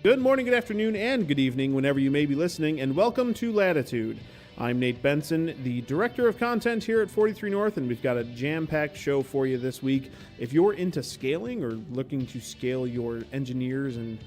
Good morning, good afternoon, and good evening whenever you may be listening, and welcome to Latitude. I'm Nate Benson, the Director of Content here at 43 North, and we've got a jam-packed show for you this week. If you're into scaling or looking to scale your engineers and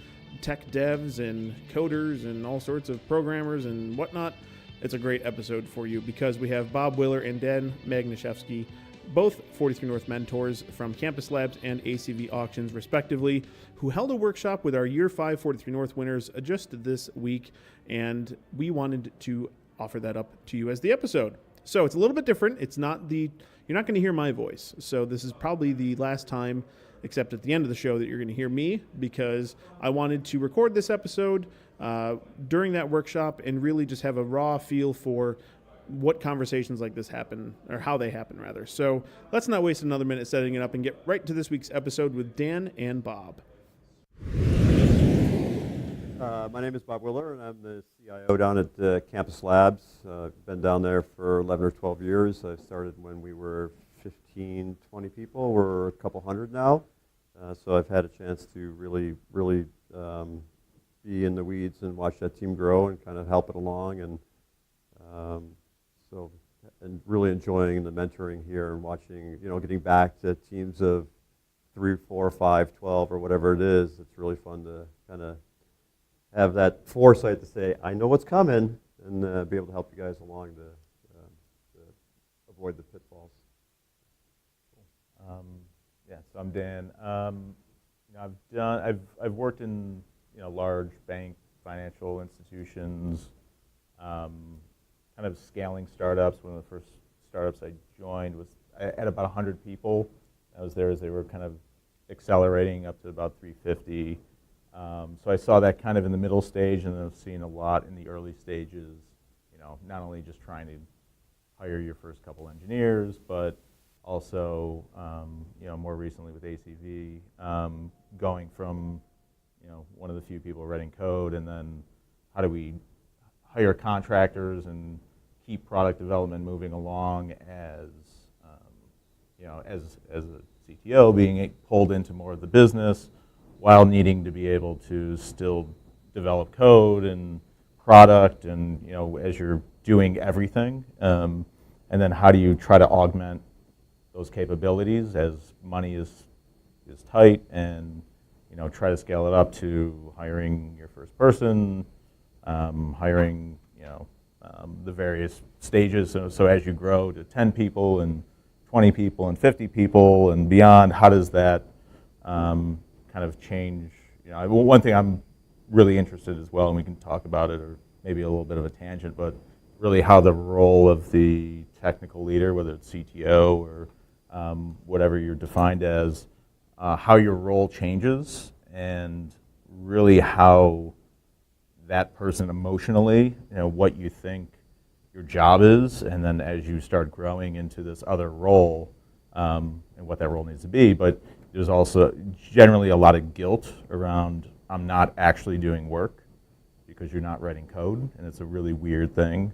tech devs and coders and all sorts of programmers and whatnot, it's a great episode for you because we have Bob Willer and Dan Magnuszewski, both 43 North mentors from Campus Labs and ACV Auctions, respectively, who held a workshop with our Year 5 43 North winners just this week, and we wanted to offer that up to you as the episode. So it's a little bit different. You're not going to hear my voice. So this is probably the last time, except at the end of the show, that you're going to hear me, because I wanted to record this episode during that workshop and really just have a raw feel for what conversations like this happen, or how they happen, rather. So let's not waste another minute setting it up and get right to this week's episode with Dan and Bob. My name is Bob Willer, and I'm the CIO down at Campus Labs. I've been down there for 11 or 12 years. I started when we were 15, 20 people. We're a couple hundred now. So I've had a chance to really be in the weeds and watch that team grow and kind of help it along. And really enjoying the mentoring here and watching, getting back to teams of 3, 4, 5, 12, or whatever it is. It's really fun to kind of have that foresight to say, I know what's coming, and be able to help you guys along to avoid the pitfalls. So I'm Dan. I've worked in large bank financial institutions. Kind of scaling startups. One of the first startups I joined was at about 100 people. I was there as they were kind of accelerating up to about 350. So I saw that kind of in the middle stage, and then I've seen a lot in the early stages, not only just trying to hire your first couple engineers, but also, more recently with ACV, going from, one of the few people writing code, and then how do we hire contractors and keep product development moving along as a CTO being pulled into more of the business while needing to be able to still develop code and product and, as you're doing everything. And then how do you try to augment those capabilities as money is tight, and, try to scale it up to hiring your first person, hiring, the various stages. So as you grow to 10 people and 20 people and 50 people and beyond, how does that kind of change? One thing I'm really interested as well, and we can talk about it, or maybe a little bit of a tangent, but really how the role of the technical leader, whether it's CTO or whatever you're defined as, how your role changes, and really how that person emotionally, what you think your job is, and then as you start growing into this other role, and what that role needs to be. But there's also generally a lot of guilt around, I'm not actually doing work because you're not writing code, and it's a really weird thing.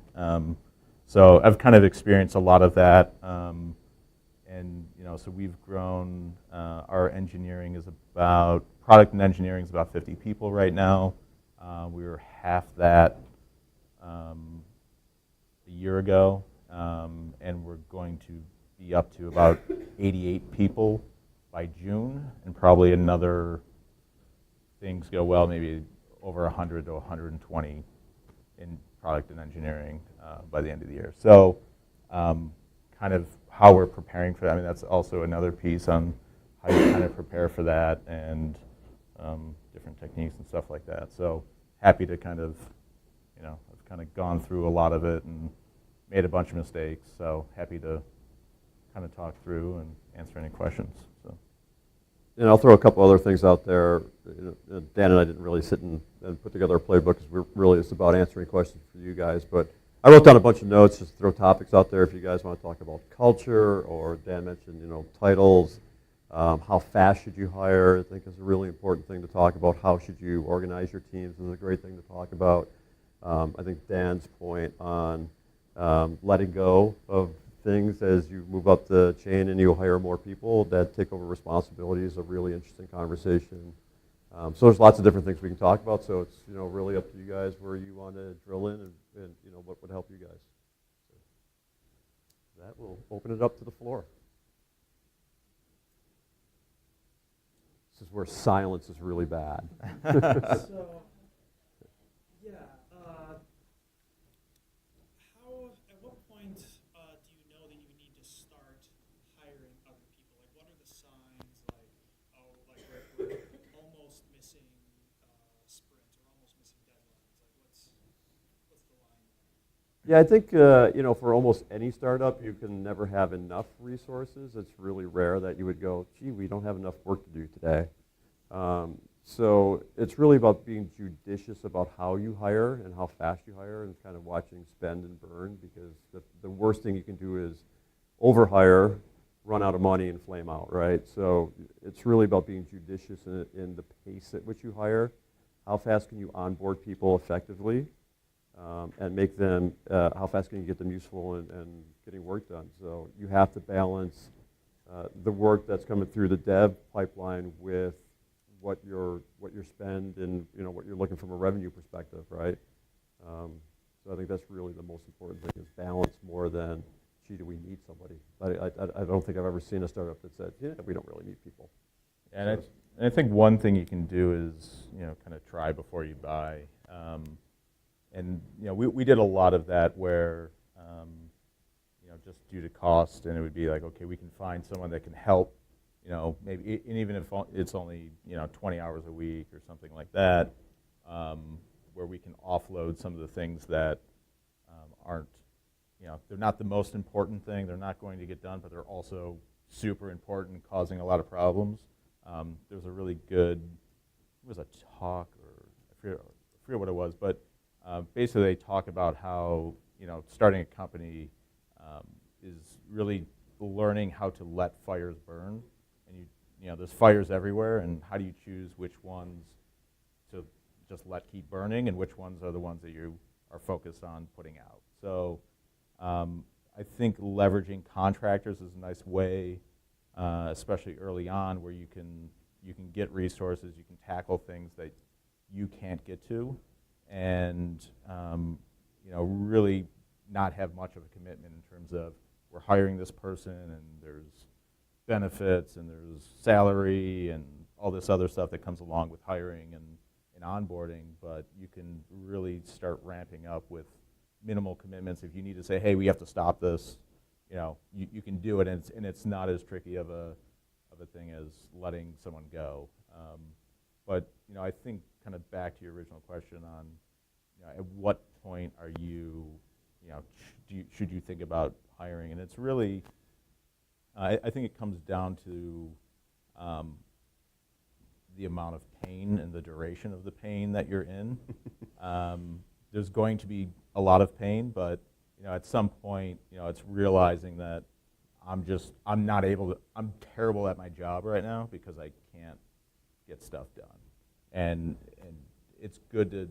So I've kind of experienced a lot of that, and so we've grown. Our engineering is about, product and engineering is about 50 people right now. We were half that a year ago, and we're going to be up to about 88 people by June, and probably another, things go well, maybe over 100 to 120 in product and engineering by the end of the year. So kind of how we're preparing for that. I mean, that's also another piece on how you kind of prepare for that, and different techniques and stuff like that. So happy to kind of, I've kind of gone through a lot of it and made a bunch of mistakes. So happy to kind of talk through and answer any questions. So. And I'll throw a couple other things out there. Dan and I didn't really sit and put together a playbook, because it's about answering questions for you guys. But I wrote down a bunch of notes just to throw topics out there if you guys want to talk about culture, or Dan mentioned, titles. How fast should you hire? I think is a really important thing to talk about. How should you organize your teams is a great thing to talk about. I think Dan's point on letting go of things as you move up the chain and you hire more people that take over responsibility is a really interesting conversation. So there's lots of different things we can talk about. So it's really up to you guys where you want to drill in and what would help you guys. So that will open it up to the floor. This is where silence is really bad. So, yeah, at what point do you know that you need to start hiring other people? Like, what are the signs, we're almost missing sprints or almost missing deadlines? Like, what's the line there? Yeah, I think for almost any startup, you can never have enough resources. It's really rare that you would go, gee, we don't have enough work to do today. So it's really about being judicious about how you hire and how fast you hire, and kind of watching spend and burn, because the worst thing you can do is overhire, run out of money, and flame out, right? So it's really about being judicious in the pace at which you hire. How fast can you onboard people effectively? And make them, how fast can you get them useful and getting work done? So you have to balance the work that's coming through the dev pipeline with what your spend and what you're looking from a revenue perspective, right? So I think that's really the most important thing, is balance more than, gee, do we need somebody? I don't think I've ever seen a startup that said, yeah, we don't really need people. And I think one thing you can do is kind of try before you buy. And we did a lot of that where just due to cost, and it would be like, okay, we can find someone that can help, maybe, and even if it's only 20 hours a week or something like that, where we can offload some of the things that aren't, they're not the most important thing, they're not going to get done, but they're also super important, causing a lot of problems. There's a really good, it was a talk, or I forget what it was, but basically they talk about how starting a company is really learning how to let fires burn, and there's fires everywhere, and how do you choose which ones to just let keep burning and which ones are the ones that you are focused on putting out. So I think leveraging contractors is a nice way, especially early on, where you can get resources, you can tackle things that you can't get to, and really not have much of a commitment in terms of, we're hiring this person and there's benefits and there's salary and all this other stuff that comes along with hiring and onboarding, but you can really start ramping up with minimal commitments. If you need to say, hey, we have to stop this, you can do it, and it's not as tricky of a thing as letting someone go. But I think, kind of back to your original question on, at what point are you, should you think about hiring? And it's really, I think it comes down to the amount of pain and the duration of the pain that you're in. There's going to be a lot of pain, but at some point, it's realizing that I'm terrible at my job right now because I can't get stuff done. And it's good to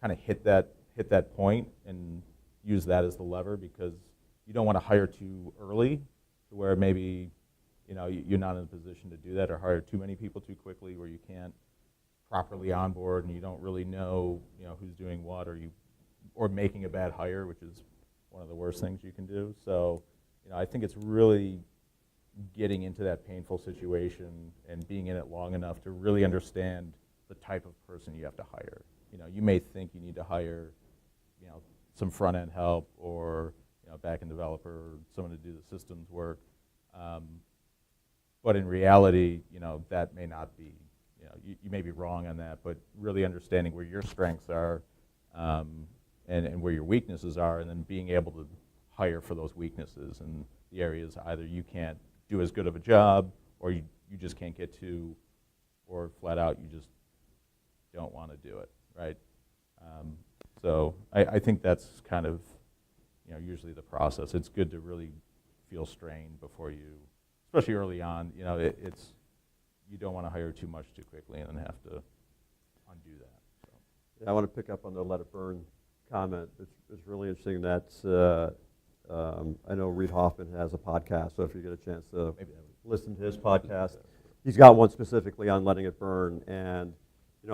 kind of hit that point and use that as the lever, because you don't want to hire too early to where maybe you're not in a position to do that, or hire too many people too quickly where you can't properly onboard and you don't really know who's doing what, or making a bad hire, which is one of the worst things you can do. So I think it's really getting into that painful situation and being in it long enough to really understand the type of person you have to hire. You may think you need to hire some front-end help, or back-end developer, or someone to do the systems work. But in reality, that may not be, you may be wrong on that, but really understanding where your strengths are and where your weaknesses are, and then being able to hire for those weaknesses and the areas either you can't do as good of a job, or you just can't get to, or flat out you just don't want to do it, right? So I think that's kind of usually the process. It's good to really feel strained before you, especially early on. It's you don't want to hire too much too quickly and then have to undo that. So. Yeah, I want to pick up on the let it burn comment. It's really interesting that I know Reid Hoffman has a podcast, so if you get a chance to listen to his podcast, he's got one specifically on letting it burn, and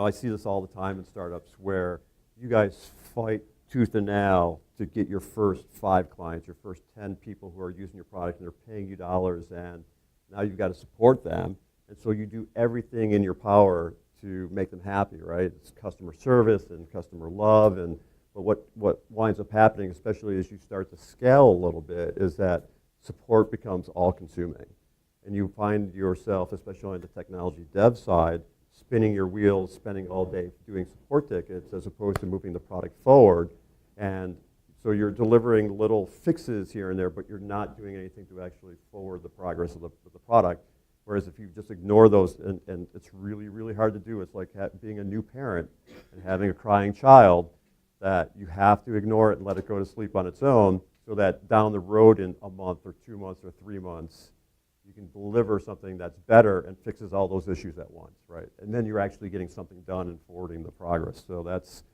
I see this all the time in startups where you guys fight tooth and nail to get your first 5 clients, your first 10 people who are using your product, and they're paying you dollars, and now you've got to support them. And so you do everything in your power to make them happy, right? It's customer service and customer love. But what winds up happening, especially as you start to scale a little bit, is that support becomes all-consuming. And you find yourself, especially on the technology dev side, spinning your wheels, spending all day doing support tickets as opposed to moving the product forward. And so you're delivering little fixes here and there, but you're not doing anything to actually forward the progress of the product. Whereas if you just ignore those, and it's really, really hard to do, it's like being a new parent and having a crying child, that you have to ignore it and let it go to sleep on its own, so that down the road in a month or 2 months or 3 months, you can deliver something that's better and fixes all those issues at once, right? And then you're actually getting something done and forwarding the progress. So that's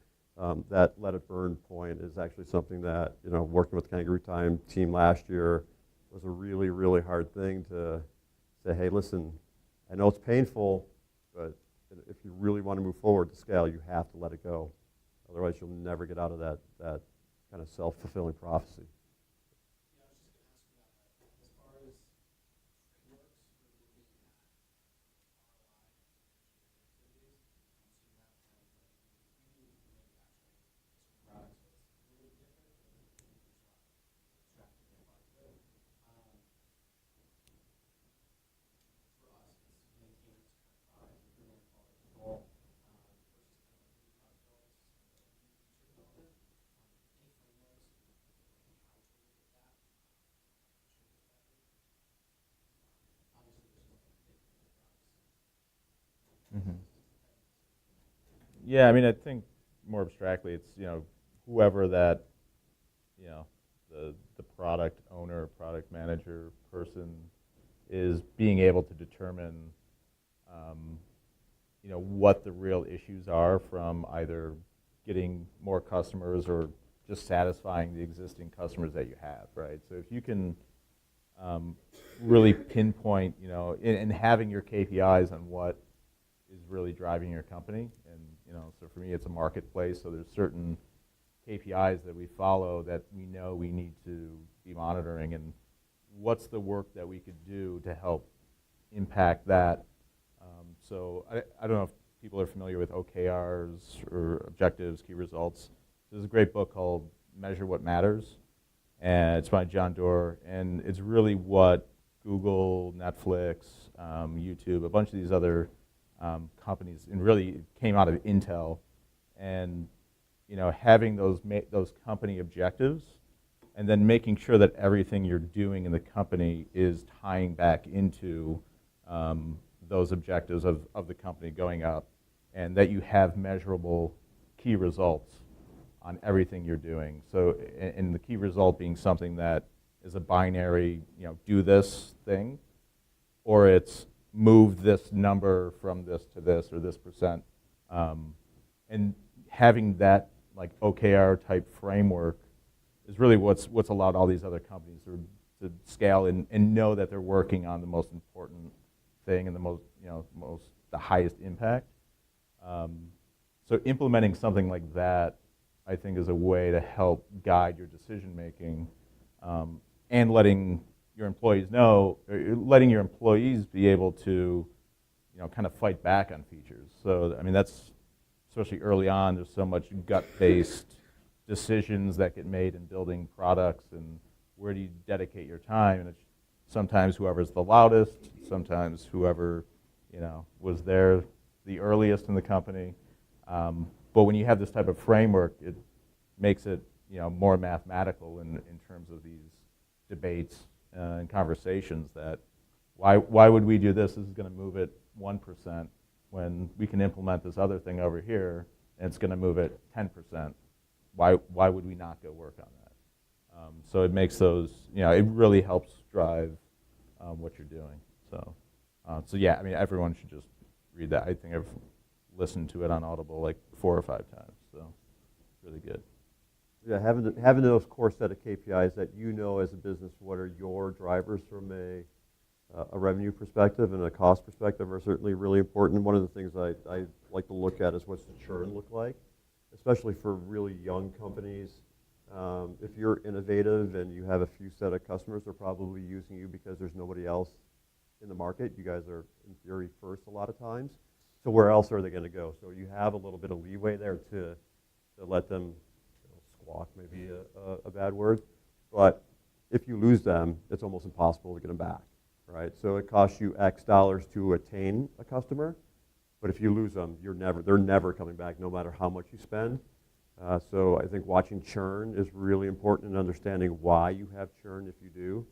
that let it burn point is actually something that, working with Kangaroo Time team last year was a really, really hard thing to say, hey, listen, I know it's painful, but if you really want to move forward to scale, you have to let it go. Otherwise, you'll never get out of that kind of self-fulfilling prophecy. Mm-hmm. Yeah, I mean, I think more abstractly, it's whoever that the product owner, product manager person is, being able to determine what the real issues are from either getting more customers or just satisfying the existing customers that you have, right? So if you can really pinpoint, and having your KPIs on what is really driving your company. And so for me, it's a marketplace, so there's certain KPIs that we follow that we know we need to be monitoring, and what's the work that we could do to help impact that. So I don't know if people are familiar with OKRs or objectives, key results. There's a great book called Measure What Matters, and it's by John Doerr, and it's really what Google, Netflix, YouTube, a bunch of these other companies, and really came out of Intel, and having those company objectives, and then making sure that everything you're doing in the company is tying back into those objectives of the company going up, and that you have measurable key results on everything you're doing. So, and the key result being something that is a binary, do this thing, or it's move this number from this to this or this percent. And having that like OKR type framework is really what's allowed all these other companies to scale and know that they're working on the most important thing and the highest impact. So implementing something like that, I think, is a way to help guide your decision making, and letting your employees know, or letting your employees be able to, kind of fight back on features. So, I mean, that's, especially early on, there's so much gut-based decisions that get made in building products, and where do you dedicate your time? And it's sometimes whoever's the loudest, sometimes whoever, was there the earliest in the company. But when you have this type of framework, it makes it, more mathematical in terms of these debates and conversations, that why would we do this? This is going to move it 1% when we can implement this other thing over here, and it's going to move it 10%. Why would we not go work on that? So it makes those, it really helps drive what you're doing. So yeah, I mean, everyone should just read that. I think I've listened to it on Audible like 4 or 5 times, so really good. Yeah, having those core set of KPIs that as a business, what are your drivers from a revenue perspective and a cost perspective, are certainly really important. One of the things I like to look at is what's the churn look like, especially for really young companies. If you're innovative and you have a few set of customers, they're probably using you because there's nobody else in the market. You guys are, in theory, first a lot of times. So where else are they going to go? So you have a little bit of leeway there to let them squawk, maybe a bad word. But if you lose them, it's almost impossible to get them back, right? So it costs you X dollars to attain a customer, but if you lose them, they're never coming back, no matter how much you spend. So I think watching churn is really important and understanding why you have churn if you do.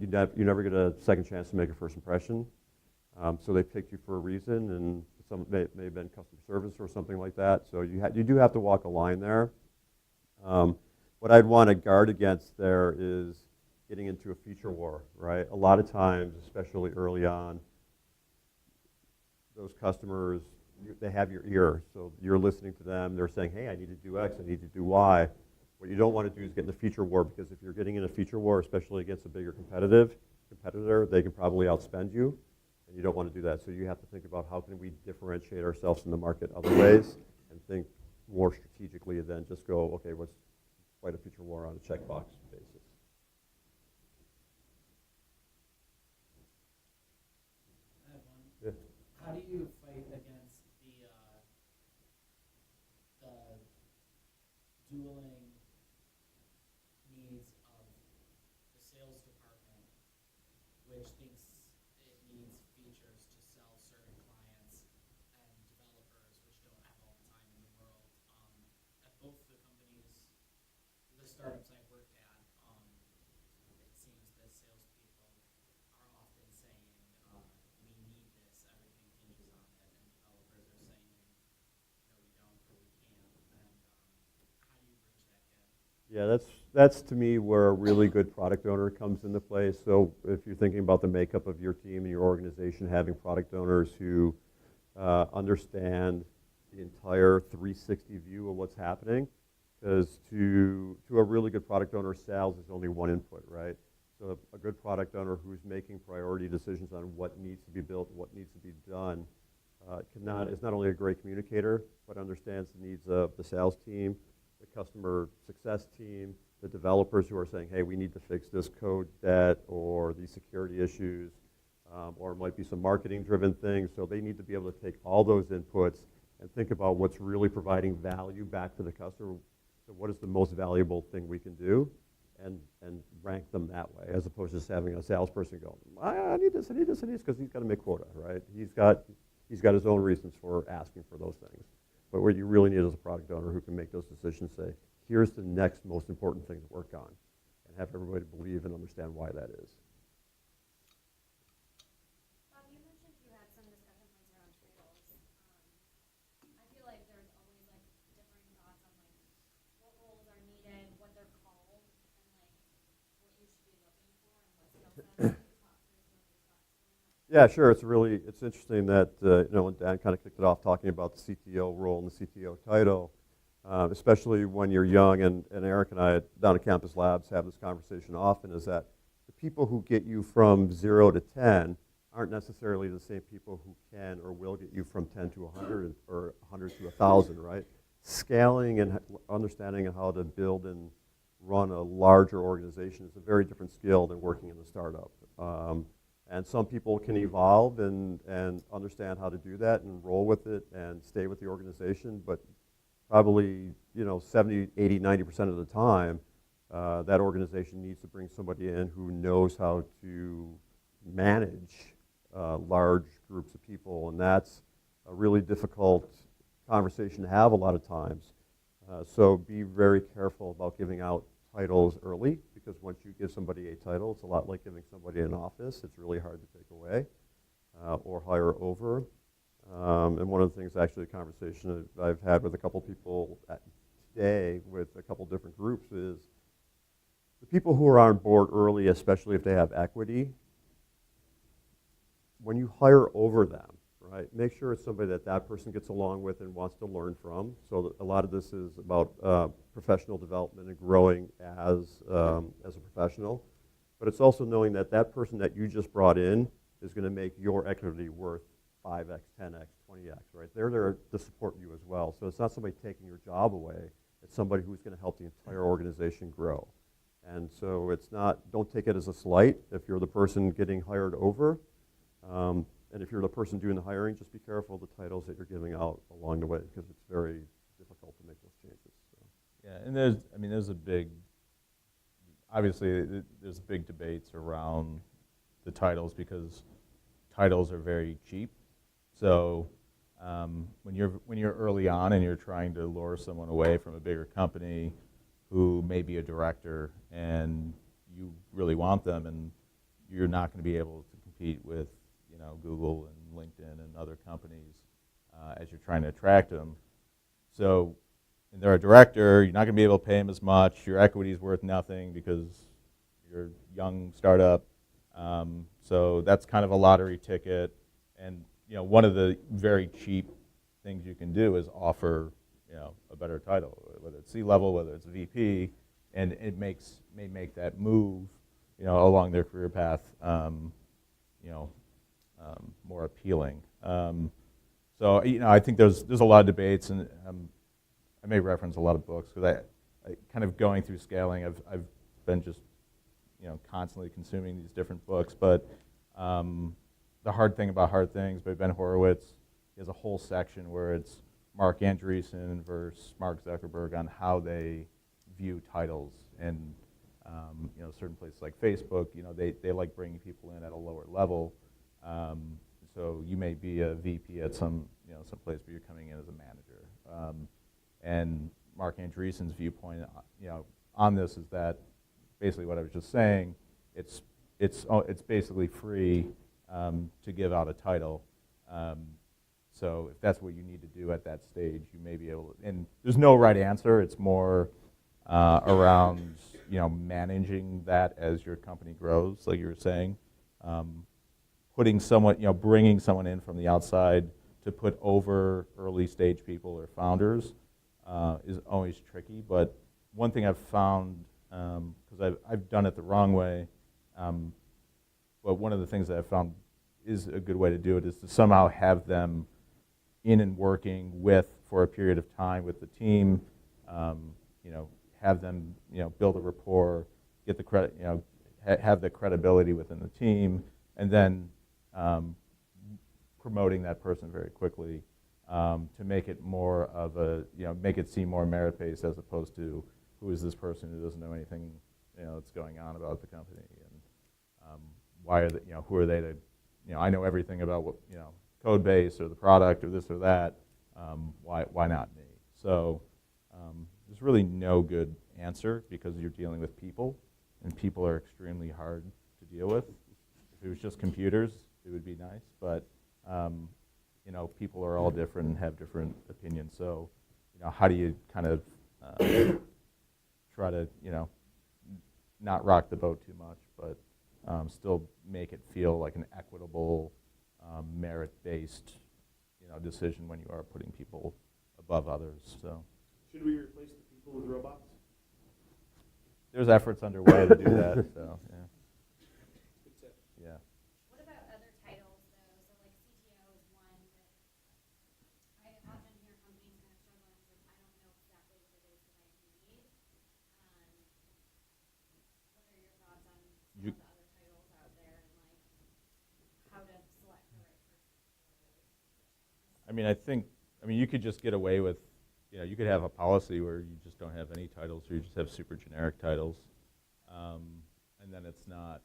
You never get a second chance to make a first impression. So they picked you for a reason, and some may have been customer service or something like that. So you do have to walk a line there. What I'd want to guard against there is getting into a feature war, right? A lot of times, especially early on, those customers, they have your ear. So you're listening to them. They're saying, hey, I need to do X, I need to do Y. What you don't want to do is get in a feature war, because if you're getting in a feature war, especially against a bigger competitor, they can probably outspend you, and you don't want to do that. So you have to think about how can we differentiate ourselves in the market other ways, and think more strategically than just go, okay, what's fight a feature war on a checkbox basis. I have one. Yeah. How do you fight against the dueling needs of the sales department, which thinks it needs features to sell certain clients, and developers, which don't have all the time in the world? At both the companies, the startups I've worked at, it seems that salespeople are often saying, we need this, everything hinges on it, and developers are saying, no, we don't, or we can't. And how do you bridge that gap? Yeah, that's to me where a really good product owner comes into play. So if you're thinking about the makeup of your team and your organization, having product owners who understand the entire 360 view of what's happening, because to a really good product owner, sales is only one input, right? So a good product owner who's making priority decisions on what needs to be built, what needs to be done, is not only a great communicator, but understands the needs of the sales team, the customer success team, the developers who are saying, hey, we need to fix this code debt or these security issues, or it might be some marketing-driven things. So they need to be able to take all those inputs and think about what's really providing value back to the customer. So what is the most valuable thing we can do, and rank them that way, as opposed to just having a salesperson go, I need this, I need this, I need this, because he's got to make quota, right? He's got his own reasons for asking for those things. But what you really need is a product owner who can make those decisions, say, here's the next most important thing to work on, and have everybody believe and understand why that is. Bob, you mentioned you had some discussion points around titles. I feel like there's always like differing thoughts on like what roles are needed, what they're called, and like what you should be looking for and what skill sets. Can you talk through some of your thoughts on that? Yeah, sure. It's interesting that when Dan kind of kicked it off talking about the CTO role and the CTO title, especially when you're young, and Eric and I down at Campus Labs have this conversation often, is that the people who get you from 0 to 10 aren't necessarily the same people who can or will get you from 10 to 100 or 100 to 1,000, right? Scaling and understanding how to build and run a larger organization is a very different skill than working in a startup. And some people can evolve and understand how to do that and roll with it and stay with the organization, but probably 70, 80, 90% of the time, that organization needs to bring somebody in who knows how to manage large groups of people, and that's a really difficult conversation to have a lot of times. So be very careful about giving out titles early, because once you give somebody a title, it's a lot like giving somebody an office. It's really hard to take away or hire over. And one of the things, actually, a conversation that I've had with a couple people today with a couple different groups is the people who are on board early, especially if they have equity, when you hire over them, right, make sure it's somebody that person gets along with and wants to learn from. So a lot of this is about professional development and growing as a professional. But it's also knowing that person that you just brought in is going to make your equity worth 5x, 10x, 20x, right? They're there to support you as well. So it's not somebody taking your job away. It's somebody who's going to help the entire organization grow. And so it's not, don't take it as a slight if you're the person getting hired over. And if you're the person doing the hiring, just be careful of the titles that you're giving out along the way, because it's very difficult to make those changes. So. Yeah, and there's a big, obviously there's big debates around the titles because titles are very cheap. So when you're early on and you're trying to lure someone away from a bigger company who may be a director and you really want them, and you're not going to be able to compete with Google and LinkedIn and other companies as you're trying to attract them. So, and they're a director, you're not going to be able to pay them as much. Your equity is worth nothing because you're a young startup. So that's kind of a lottery ticket. And one of the very cheap things you can do is offer a better title, whether it's C-level, whether it's VP, and it may make that move along their career path more appealing. So I think there's a lot of debates, and I may reference a lot of books because I kind of going through scaling. I've been just constantly consuming these different books. But The Hard Thing About Hard Things by Ben Horowitz, he has a whole section where it's Mark Andreessen versus Mark Zuckerberg on how they view titles, and certain places like Facebook, they like bringing people in at a lower level. So you may be a VP at some place, but you're coming in as a manager. And Mark Andreessen's viewpoint, on this is that basically what I was just saying. It's basically free to give out a title. So if that's what you need to do at that stage, you may be able to. And there's no right answer. It's more around managing that as your company grows, like you were saying. Putting someone, bringing someone in from the outside to put over early stage people or founders is always tricky. But one thing I've found, because I've done it the wrong way, but one of the things that I've found is a good way to do it is to somehow have them in and working for a period of time with the team, have them, build a rapport, get the credit, have the credibility within the team, and then promoting that person very quickly to make it more of make it seem more merit-based as opposed to who is this person who doesn't know anything, that's going on about the company, and why are they, who are they to, I know everything about what, code base or the product or this or that. Why not me? So there's really no good answer because you're dealing with people, and people are extremely hard to deal with. If it was just computers, it would be nice, but people are all different and have different opinions. So, how do you kind of try to, not rock the boat too much, but still make it feel like an equitable, merit-based, decision when you are putting people above others. So, Should we replace the people with robots? there's efforts underway to do that. So, yeah. Good tip. Yeah. What about other titles, though? So, like CTO is one, but I often hear companies kind of struggling with, I don't know exactly what it is that I need. What are your thoughts on some of the other titles out there, and like how to select the right person for those positions? You could just get away with, you could have a policy where you just don't have any titles, or you just have super generic titles, and then it's not,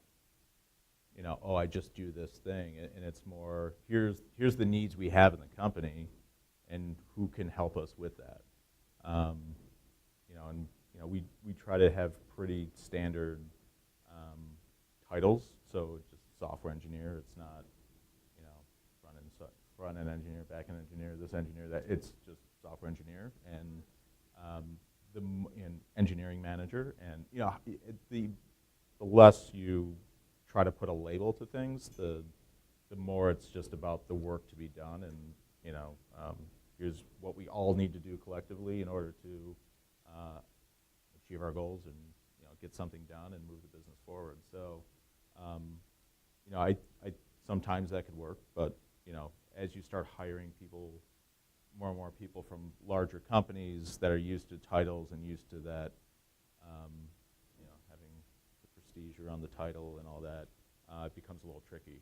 oh, I just do this thing, and it's more, here's the needs we have in the company, and who can help us with that. We try to have pretty standard titles, so it's just software engineer. It's not, front-end engineer, back-end engineer, this engineer, that. It's just software engineer and engineering manager. And the less you try to put a label to things, the more it's just about the work to be done, and here's what we all need to do collectively in order to achieve our goals and get something done and move the business forward. So I sometimes that could work, but as you start hiring people, more and more people from larger companies that are used to titles and used to that, having the prestige around the title and all that, it becomes a little tricky.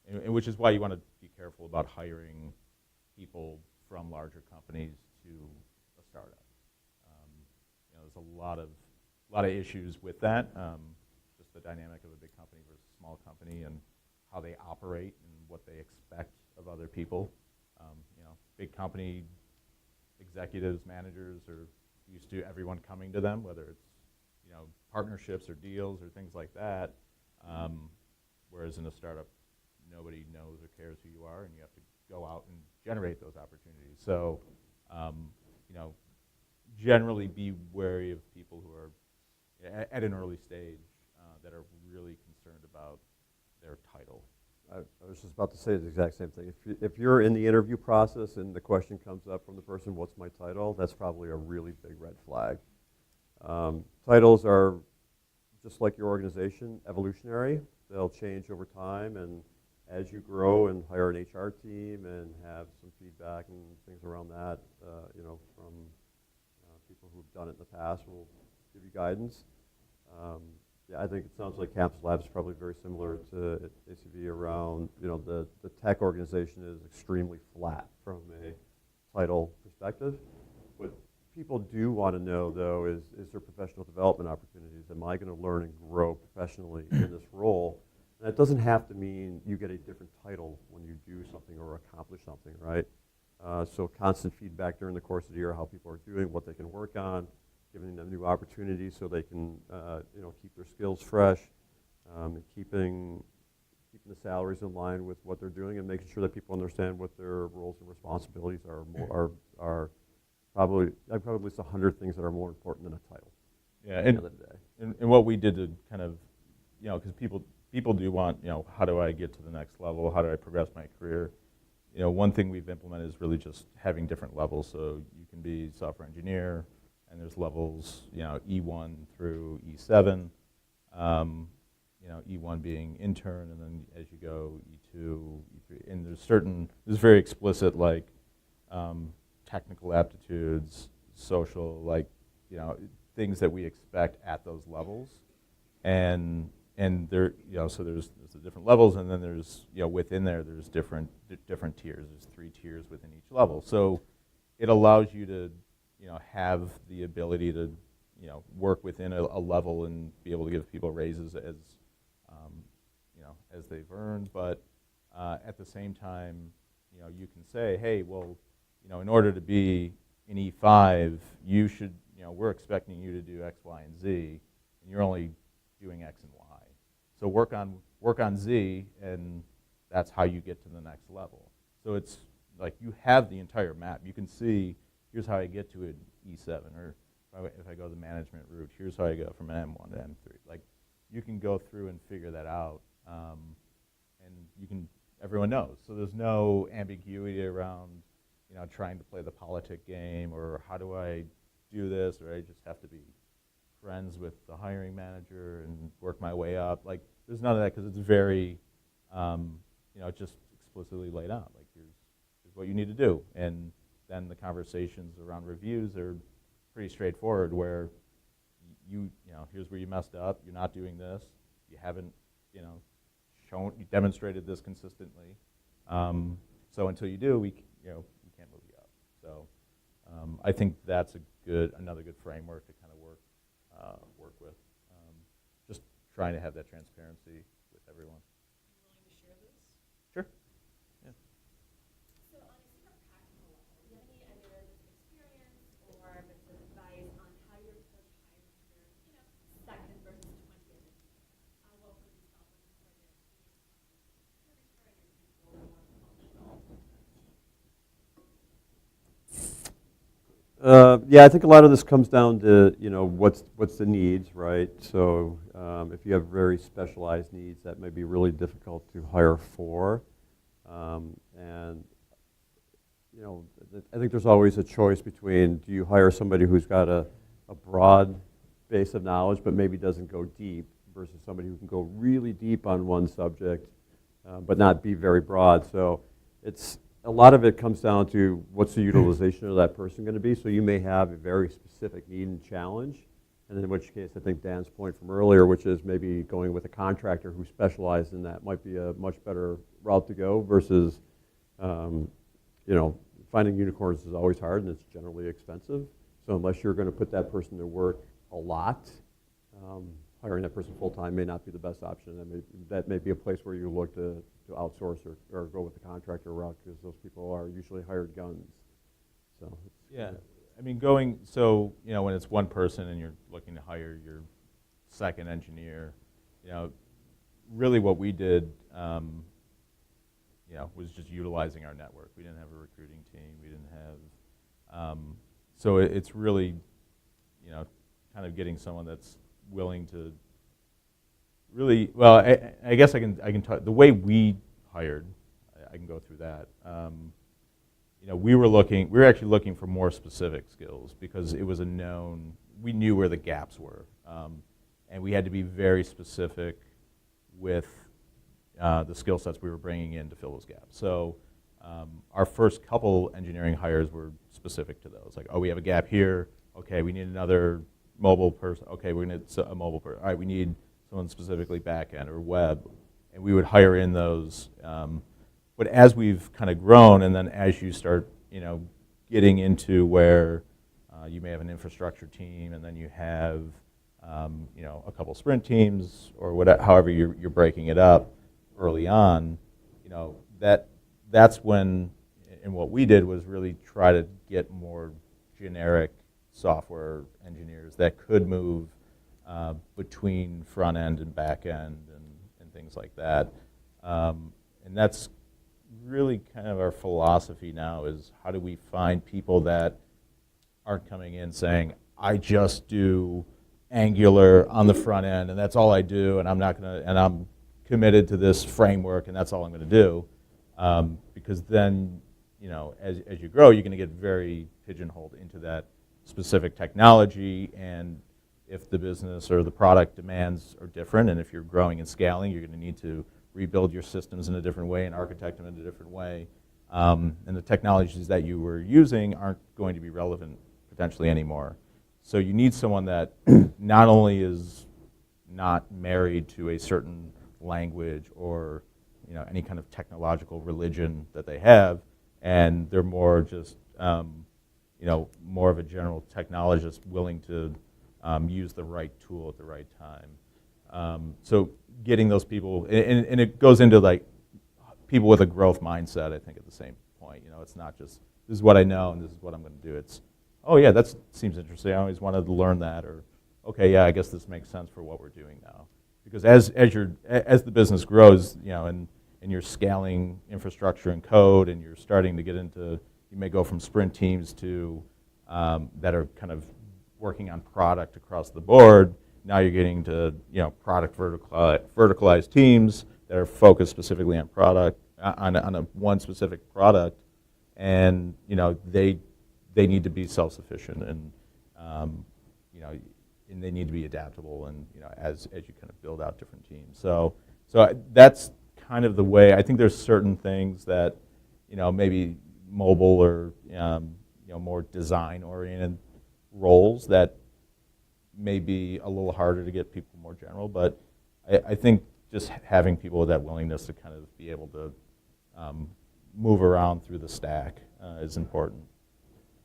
And which is why you want to be careful about hiring people from larger companies to a startup. There's a lot of issues with that. Just the dynamic of a big company versus a small company and how they operate and what they expect of other people. Big company executives, managers are used to everyone coming to them, whether it's partnerships or deals or things like that. Whereas in a startup, nobody knows or cares who you are, and you have to go out and generate those opportunities. So, generally be wary of people who are at an early stage that are really concerned about their title. I was just about to say the exact same thing. If you're in the interview process and the question comes up from the person, what's my title, that's probably a really big red flag. Titles are, just like your organization, evolutionary. They'll change over time, and as you grow and hire an HR team and have some feedback and things around that, from people who've done it in the past will give you guidance. I think it sounds like Campus Labs is probably very similar to ACV around, the tech organization is extremely flat from a title perspective. What people do want to know, though, is there professional development opportunities? Am I going to learn and grow professionally in this role? And that doesn't have to mean you get a different title when you do something or accomplish something, right? So constant feedback during the course of the year, how people are doing, what they can work on, giving them new opportunities so they can keep their skills fresh, and keeping the salaries in line with what they're doing, and making sure that people understand what their roles and responsibilities are probably at least 100 things that are more important than a title. Yeah, at the end of the day. And what we did to kind of, because people do want, how do I get to the next level? How do I progress my career? One thing we've implemented is really just having different levels. So you can be software engineer, and there's levels, E1 through E7. E1 being intern, and then as you go, E2, E3, and there's very explicit technical aptitudes, social, things that we expect at those levels, and there, so there's the different levels, and then there's, within there's different tiers. There's 3 tiers within each level, so it allows you to, have the ability to, work within a level and be able to give people raises as they've earned, but at the same time, you can say, hey, well, in order to be in E5, you should, we're expecting you to do X, Y, and Z, and you're only doing X and Y. So work on Z, and that's how you get to the next level. So it's like you have the entire map. You can see, here's how I get to an E7, or if I go the management route, here's how I go from an M1 to M3. Like, you can go through and figure that out, and everyone knows. So there's no ambiguity around, trying to play the politic game, or how do I do this, or I just have to be friends with the hiring manager and work my way up. Like, there's none of that, because it's very, just explicitly laid out. Like, here's what you need to do, and then the conversations around reviews are pretty straightforward, where here's where you messed up. You're not doing this. You haven't, you demonstrated this consistently. So until you do, we can't move you up. So I think that's another good framework to kind of work with. Just trying to have that transparency with everyone. Are you willing to share this? Sure. Yeah. So on a super practical level, do you have any other experience or bits of advice on how you approach hiring for your, second versus 20th engineer? What would you tell them for their previous company? Your more functional. I think a lot of this comes down to, what's the needs, right? So if you have very specialized needs, that may be really difficult to hire for. And I think there's always a choice between, do you hire somebody who's got a broad base of knowledge but maybe doesn't go deep, versus somebody who can go really deep on one subject but not be very broad. So it's a lot of it comes down to what's the utilization of that person going to be. So you may have a very specific need and challenge, and in which case I think Dan's point from earlier, which is maybe going with a contractor who specializes in that, might be a much better route to go versus, finding unicorns is always hard and it's generally expensive. So unless you're going to put that person to work a lot, hiring that person full-time may not be the best option. That may be a place where you look to outsource or go with the contractor route, because those people are usually hired guns. So Yeah, I mean, when it's one person and you're looking to hire your second engineer, really what we did, was just utilizing our network. We didn't have a recruiting team. We didn't have, so it's really, kind of getting someone that's willing to really, well, I guess I can talk, the way we hired, I can go through that. We were actually looking for more specific skills because it was we knew where the gaps were. And we had to be very specific with the skill sets we were bringing in to fill those gaps. So our first couple engineering hires were specific to those. Like, oh, we have a gap here. Okay, we need another mobile person. Okay, we're going to need a mobile person. All right, we need someone specifically back-end or web. And we would hire in those. But as we've kind of grown, and then as you start, getting into where you may have an infrastructure team, and then you have, a couple sprint teams, or whatever, however you're breaking it up early on, that's when, and what we did was really try to get more generic software engineers that could move between front end and back end and things like that. And that's really kind of our philosophy now, is how do we find people that aren't coming in saying, I just do Angular on the front end and that's all I do, and I'm committed to this framework and that's all I'm going to do. Because then, as you grow, you're going to get very pigeonholed into that specific technology, and if the business or the product demands are different, and if you're growing and scaling, you're going to need to rebuild your systems in a different way and architect them in a different way. And the technologies that you were using aren't going to be relevant potentially anymore. So you need someone that not only is not married to a certain language or any kind of technological religion that they have, and they're more just more of a general technologist willing to use the right tool at the right time. So getting those people, and it goes into like people with a growth mindset, I think, at the same point. It's not just, this is what I know and this is what I'm going to do. It's, oh yeah, that seems interesting. I always wanted to learn that. Or, okay, yeah, I guess this makes sense for what we're doing now. Because as the business grows, and you're scaling infrastructure and code, and you're starting to get into, you may go from sprint teams to that are kind of working on product across the board. Now you're getting to product verticalized teams that are focused specifically on product, on a one specific product, and they need to be self-sufficient, and and they need to be adaptable, and as you kind of build out different teams. So that's kind of the way. I think there's certain things that maybe mobile or more design-oriented roles that may be a little harder to get people more general, but I think just having people with that willingness to kind of be able to move around through the stack is important.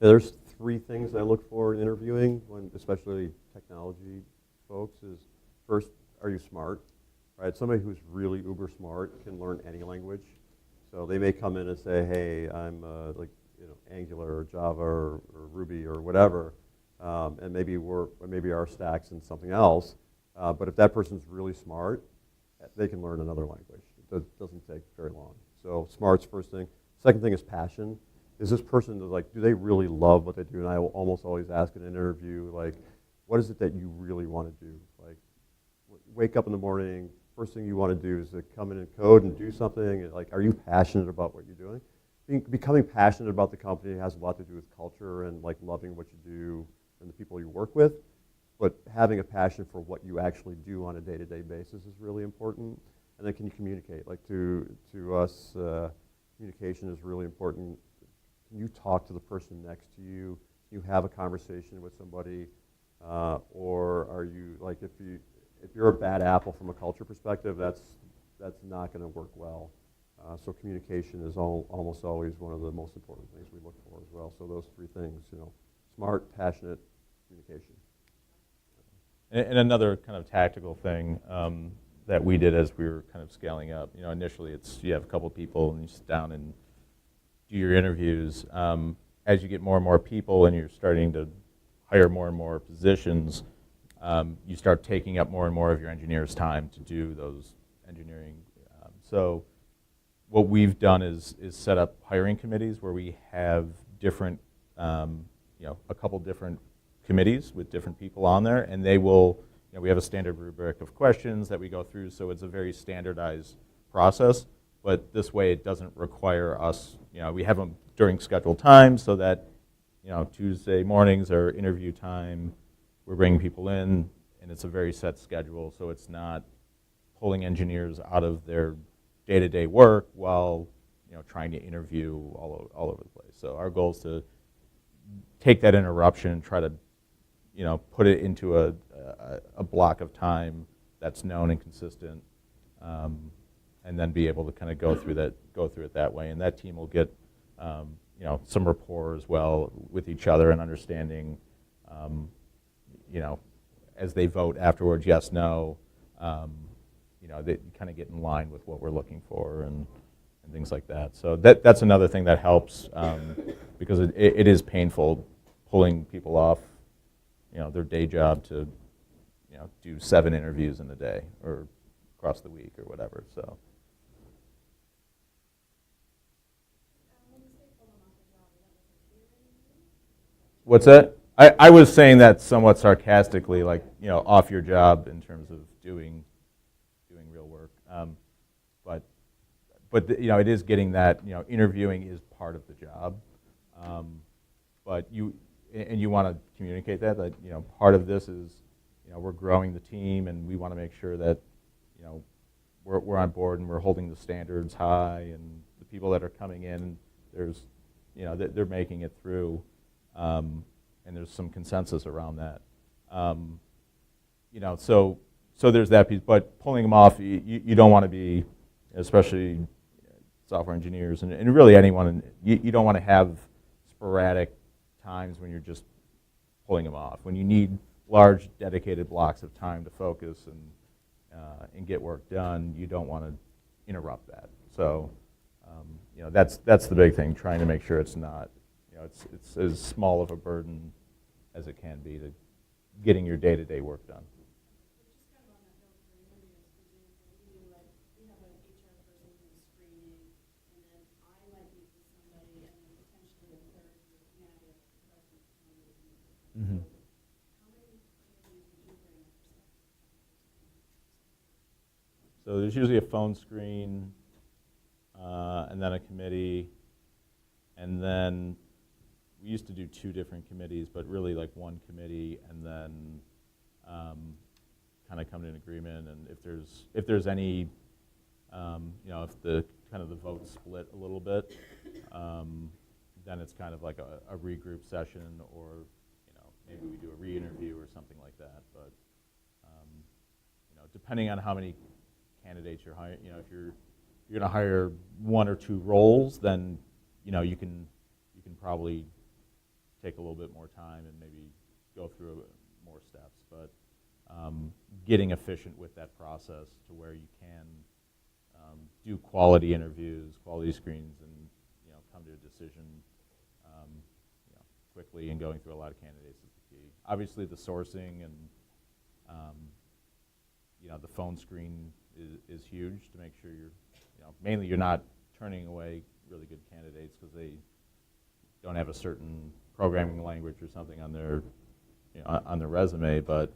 Yeah, there's three things I look for in interviewing, especially technology folks, is first, are you smart? Right? Somebody who's really uber smart can learn any language. So they may come in and say, hey, I'm Angular or Java or Ruby or whatever, and maybe our stack's in something else. But if that person's really smart, they can learn another language. It doesn't take very long. So smart's first thing. Second thing is passion. Is this person, do they really love what they do? And I will almost always ask in an interview, what is it that you really want to do? Wake up in the morning, first thing you want to do is to come in and code and do something. And are you passionate about what you're doing? Becoming passionate about the company has a lot to do with culture and loving what you do and the people you work with. But having a passion for what you actually do on a day-to-day basis is really important. And then can you communicate? To us, communication is really important. Can you talk to the person next to you? Can you have a conversation with somebody? Or are you, like, if you're a bad apple from a culture perspective, that's not going to work well. So communication is almost always one of the most important things we look for as well. So those three things, smart, passionate, communication. And another kind of tactical thing that we did as we were kind of scaling up, initially you have a couple people and you sit down and do your interviews. As you get more and more people and you're starting to hire more and more positions, you start taking up more and more of your engineers' time to do those engineering. So what we've done is set up hiring committees where we have different, a couple different committees with different people on there, and they will, we have a standard rubric of questions that we go through, so it's a very standardized process, but this way it doesn't require us, we have them during scheduled times so that, Tuesday mornings are interview time, we're bringing people in, and it's a very set schedule, so it's not pulling engineers out of their day-to-day work while trying to interview all over the place. So our goal is to take that interruption and try to put it into a block of time that's known and consistent, and then be able to kind of go through it that way. And that team will get some rapport as well with each other and understanding, as they vote afterwards, yes, no. They kind of get in line with what we're looking for and things like that. So that's another thing that helps because it is painful pulling people off, their day job to, do 7 interviews in a day or across the week or whatever. So. What's that? I was saying that somewhat sarcastically, like, off your job in terms of doing real work. But it is getting that, interviewing is part of the job. But you want to communicate that part of this is, we're growing the team and we want to make sure that, we're on board and we're holding the standards high, and the people that are coming in, there's, they're making it through, and there's some consensus around that. So there's that piece, but pulling them off, you don't want to be, especially software engineers and really anyone, you don't want to have sporadic times when you're just pulling them off. When you need large dedicated blocks of time to focus and get work done, you don't want to interrupt that. So that's the big thing, trying to make sure it's not, it's as small of a burden as it can be to getting your day-to-day work done. Just kind of on that note for interviews, presumably you have an HR person who's screening, and then I might meet with somebody, and then potentially a third group, I have a president who is in the Mm-hmm. How many interviews would you bring up? So there's usually a phone screen, and then a committee, and then we used to do 2 different committees, but really like one committee, and then kind of come to an agreement. And if there's any, if the kind of the vote split a little bit, then it's kind of like a regroup session, or maybe we do a re-interview or something like that. But depending on how many candidates you're hiring, if you're going to hire 1 or 2 roles, then you can probably take a little bit more time and maybe go through more steps. But getting efficient with that process to where you can do quality interviews, quality screens, and come to a decision quickly, and going through a lot of candidates is the key. Obviously, the sourcing and the phone screen is huge to make sure mainly you're not turning away really good candidates because they don't have a certain programming language or something on their resume, but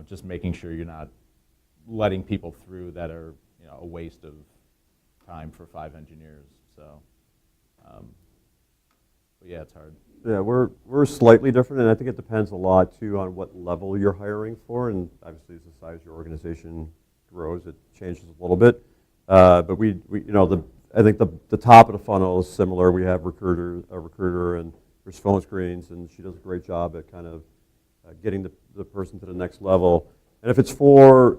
just making sure you're not letting people through that are a waste of time for 5 engineers. So, but yeah, it's hard. Yeah, we're slightly different, and I think it depends a lot too on what level you're hiring for, and obviously as the size of your organization grows, it changes a little bit. But we I think the top of the funnel is similar. We have a recruiter, and there's phone screens, and she does a great job at kind of getting the person to the next level. And if it's for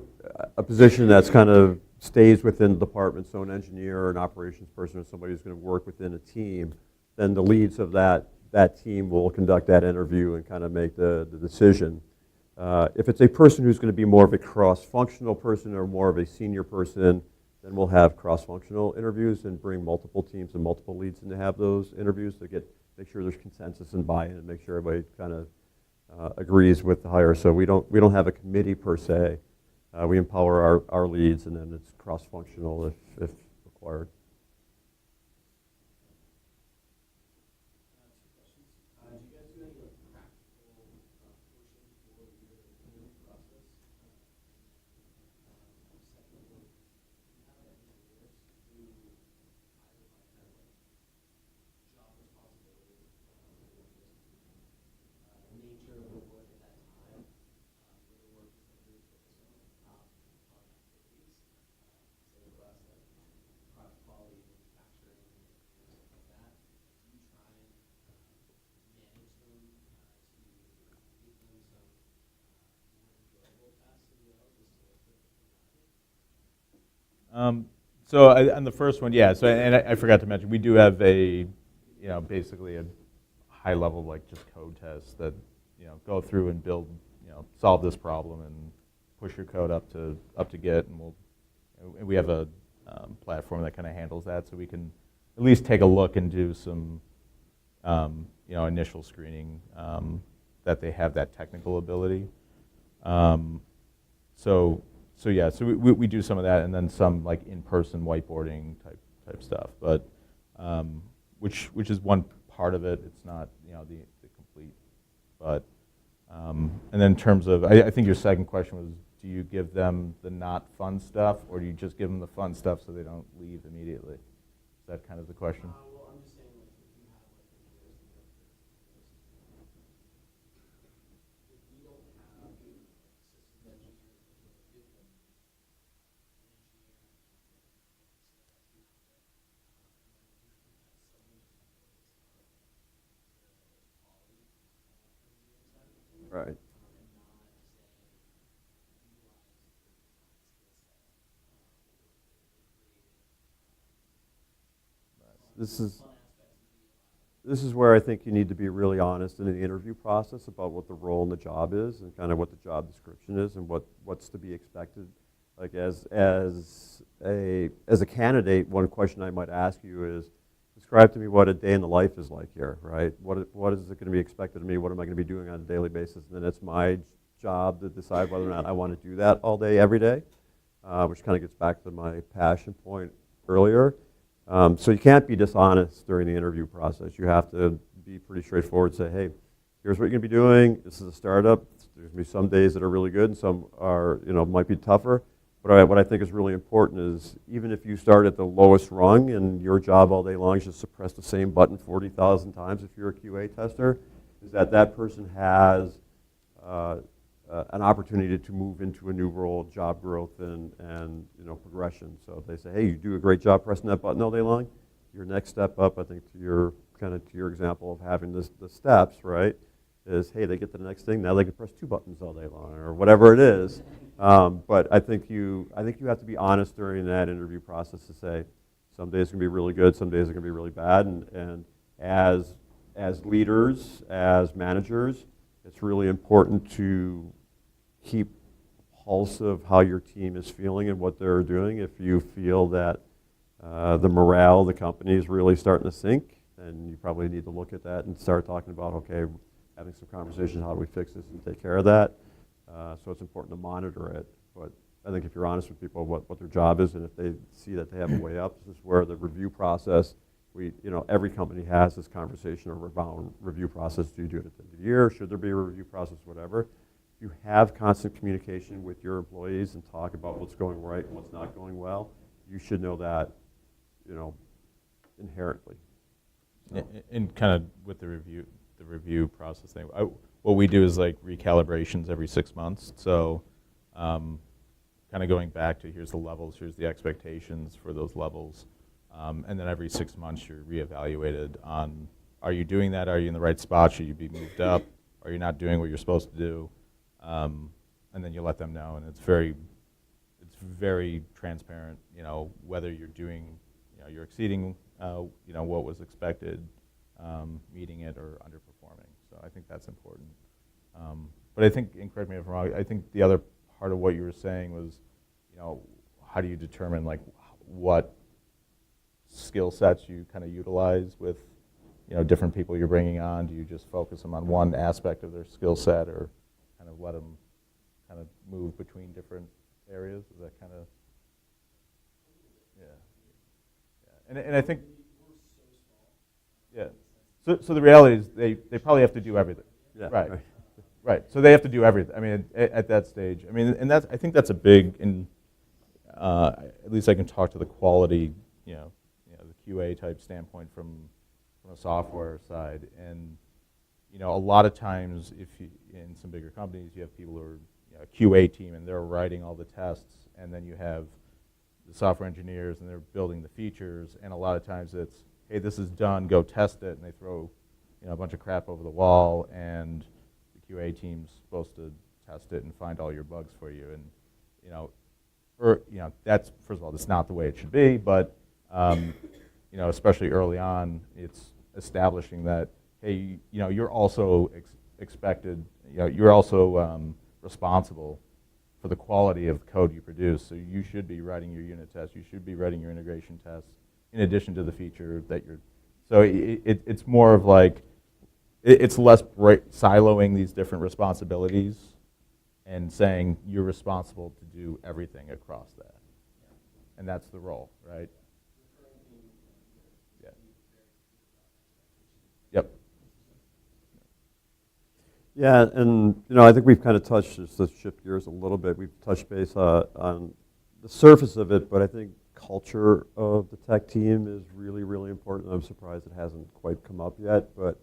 a position that's kind of stays within the department, so an engineer or an operations person or somebody who's going to work within a team, then the leads of that team will conduct that interview and kind of make the decision. If it's a person who's going to be more of a cross-functional person or more of a senior person, then we'll have cross-functional interviews and bring multiple teams and multiple leads in to have those interviews to make sure there's consensus and buy-in and make sure everybody kind of agrees with the hire. So we don't have a committee per se. We empower our leads, and then it's cross-functional if required. So on the first one, yeah. So and I forgot to mention, we do have basically a high level like just code test that go through and build, solve this problem and push your code up to Git, and we have a platform that kind of handles that, so we can at least take a look and do some initial screening that they have that technical ability. So yeah, so we do some of that, and then some like in-person whiteboarding type stuff. But which is one part of it. It's not the complete. But and then in terms of, I think your second question was, do you give them the not fun stuff, or do you just give them the fun stuff so they don't leave immediately? Is that kind of the question? Well, I'm just saying, like, if you have like engineers in there, if we don't have systems engineers, give them an engineer, Right. This is where I think you need to be really honest in the interview process about what the role and the job is, and kind of what the job description is, and what's to be expected. Like as a candidate, one question I might ask you is, describe to me what a day in the life is like here, right? What is it going to be expected of me? What am I going to be doing on a daily basis? And then it's my job to decide whether or not I want to do that all day, every day, which kind of gets back to my passion point earlier. So you can't be dishonest during the interview process. You have to be pretty straightforward, say, hey, here's what you're going to be doing. This is a startup. There's going to be some days that are really good and some are, might be tougher. But what I think is really important is, even if you start at the lowest rung and your job all day long is just to press the same button 40,000 times if you're a QA tester, is that person has an opportunity to move into a new role, job growth, and progression. So if they say, hey, you do a great job pressing that button all day long, your next step up, I think to your example of having the steps, right, is, hey, they get to the next thing, now they can press 2 buttons all day long, or whatever it is. But I think you have to be honest during that interview process to say, some days are going to be really good, some days are going to be really bad, and as leaders, as managers, it's really important to keep a pulse of how your team is feeling and what they're doing. If you feel that the morale of the company is really starting to sink, then you probably need to look at that and start talking about, okay, having some conversations, how do we fix this and take care of that? So it's important to monitor it. But I think if you're honest with people what their job is, and if they see that they have a way up, this is where the review process, every company has this conversation around review process. Do you do it at the end of the year? Should there be a review process? Whatever. If you have constant communication with your employees and talk about what's going right and what's not going well, you should know that, inherently. So. And kind of with the review process thing, what we do is like recalibrations every 6 months. So kind of going back to, here's the levels, here's the expectations for those levels. And then every 6 months you're reevaluated on, are you doing that? Are you in the right spot? Should you be moved up? Are you not doing what you're supposed to do? And then you let them know, and it's very transparent, whether you're doing, you're exceeding, what was expected, meeting it, or underperforming. So I think that's important. But I think, and correct me if I'm wrong, I think the other part of what you were saying was, how do you determine like what skill sets you kind of utilize with, different people you're bringing on? Do you just focus them on one aspect of their skill set, or kind of let them kind of move between different areas? Is that kind of, yeah. And I think, yeah. So the reality is they probably have to do everything. Yeah. Right. So they have to do everything. I mean, at that stage. I mean, and I think that's a big, at least I can talk to the quality, the QA type standpoint from a software side. And, a lot of times in some bigger companies, you have people who are a QA team and they're writing all the tests, and then you have the software engineers and they're building the features, and a lot of times it's, hey, this is done, go test it, and they throw a bunch of crap over the wall, and the QA team's supposed to test it and find all your bugs for you. And that's, first of all, that's not the way it should be, but especially early on, it's establishing that, hey, you're also expected, you're also responsible for the quality of code you produce. So you should be writing your unit tests, you should be writing your integration tests, in addition to the feature that you're. So it's more of like, it's less siloing these different responsibilities and saying you're responsible to do everything across that. And that's the role, right? Yeah. Yep. Yeah, and I think we've kind of touched, just to shift gears a little bit, we've touched base on the surface of it, but I think culture of the tech team is really, really important. I'm surprised it hasn't quite come up yet, but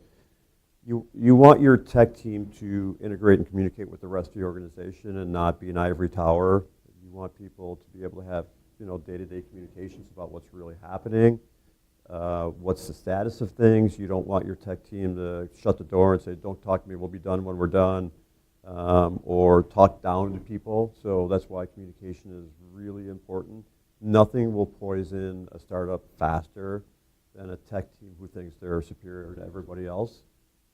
you want your tech team to integrate and communicate with the rest of the organization and not be an ivory tower. You want people to be able to have day-to-day communications about what's really happening, what's the status of things. You don't want your tech team to shut the door and say, don't talk to me, we'll be done when we're done, or talk down to people. So that's why communication is really important. Nothing will poison a startup faster than a tech team who thinks they're superior to everybody else,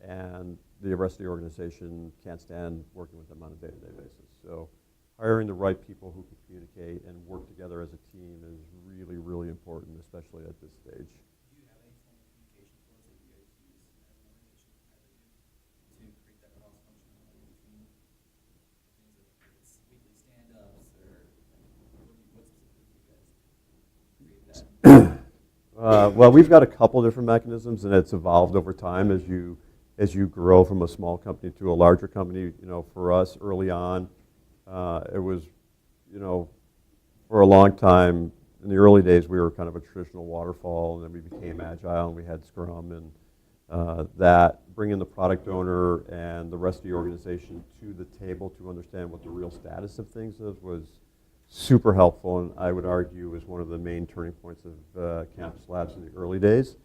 and the rest of the organization can't stand working with them on a day-to-day basis. So hiring the right people who can communicate and work together as a team is really, really important, especially at this stage. Do you have any form of communication tools that you guys use as an organization to create that cross-functionality between things like it's weekly stand-ups, or what specifically do you guys create that? Well, we've got a couple different mechanisms, and it's evolved over time as you grow from a small company to a larger company. For us early on, it was, for a long time, in the early days, we were kind of a traditional waterfall, and then we became agile, and we had Scrum, and that bringing the product owner and the rest of the organization to the table to understand what the real status of things is was super helpful, and I would argue was one of the main turning points of Campus Labs in the early days.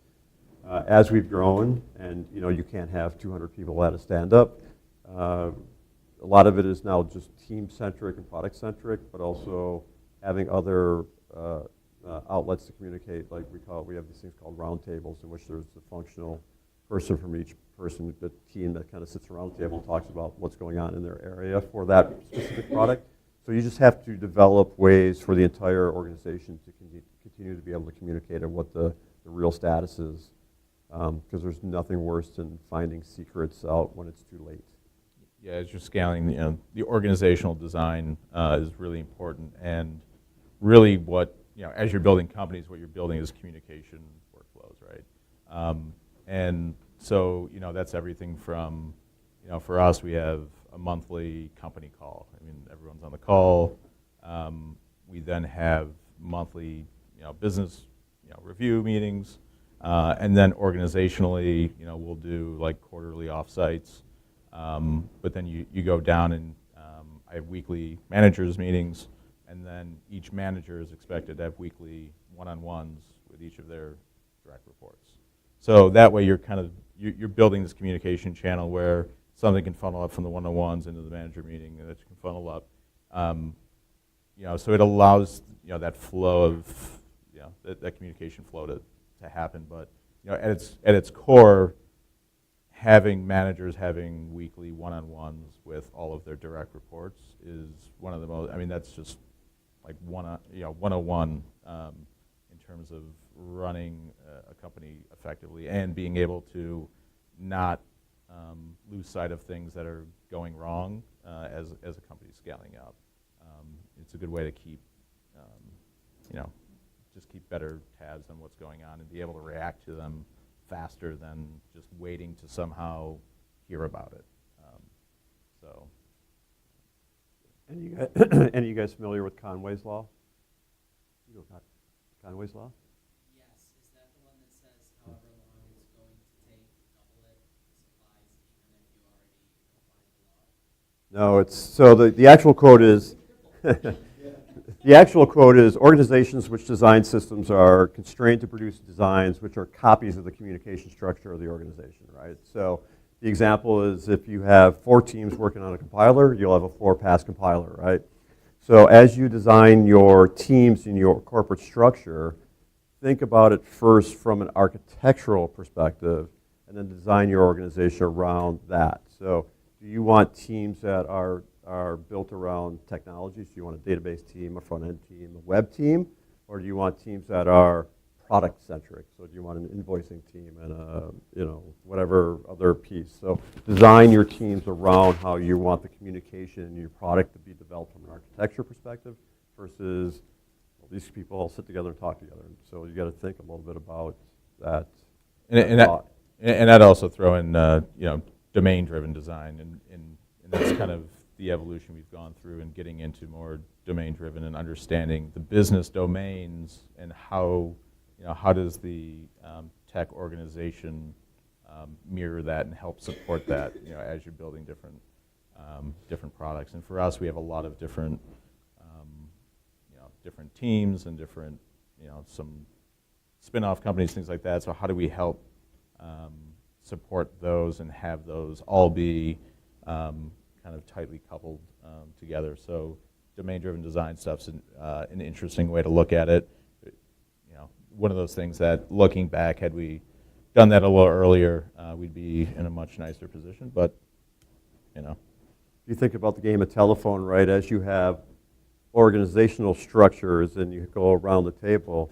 As we've grown, and you can't have 200 people at a stand-up, a lot of it is now just team-centric and product-centric, but also having other outlets to communicate. Like we have these things called roundtables, in which there's a functional person from each person, the team that kind of sits around the table and talks about what's going on in their area for that specific product. So you just have to develop ways for the entire organization to continue to be able to communicate on what the real status is, because there's nothing worse than finding secrets out when it's too late. Yeah, as you're scaling, the organizational design is really important, and really what, as you're building companies, what you're building is communication workflows, right? And so, that's everything from, for us, we have a monthly company call. I mean, everyone's on the call. We then have monthly, business, review meetings, and then organizationally, we'll do like quarterly offsites. But then you go down and I have weekly managers meetings, and then each manager is expected to have weekly one-on-ones with each of their direct reports. So that way you're building this communication channel where something can funnel up from the one-on-ones into the manager meeting, and that you can funnel up. So it allows that flow of that communication flow to happen. But at its core, having managers having weekly one-on-ones with all of their direct reports is one of the most. I mean, that's just like 101 in terms of running a company effectively and being able to not lose sight of things that are going wrong as a company scaling up. It's a good way to keep, just keep better tabs on what's going on and be able to react to them faster than just waiting to somehow hear about it. Any of you guys familiar with Conway's Law? You know Conway's Law? Yes, is that the one that says however long it's going to take, double it, supplies, even if you already applied the law? No, it's so the actual quote is the actual quote is organizations which design systems are constrained to produce designs which are copies of the communication structure of the organization, right? So the example is if you have 4 teams working on a compiler, you'll have a 4-pass compiler, right? So as you design your teams in your corporate structure, think about it first from an architectural perspective and then design your organization around that. So do you want teams that are built around technologies? Do you want a database team, a front-end team, a web team? Or do you want teams that are product-centric? So do you want an invoicing team and whatever other piece? So design your teams around how you want the communication in your product to be developed from an architecture perspective versus these people all sit together and talk together. And so you got to think a little bit about that. And I'd also throw in domain-driven design, and that's kind of the evolution we've gone through in getting into more domain-driven and understanding the business domains and how does the tech organization mirror that and help support that as you're building different products. And for us, we have a lot of different different teams and different some spin-off companies, things like that. So how do we help support those and have those all be kind of tightly coupled together? So domain-driven design stuff's an interesting way to look at it. One of those things that, looking back, had we done that a little earlier, we'd be in a much nicer position. But You think about the game of telephone, right? As you have organizational structures and you go around the table,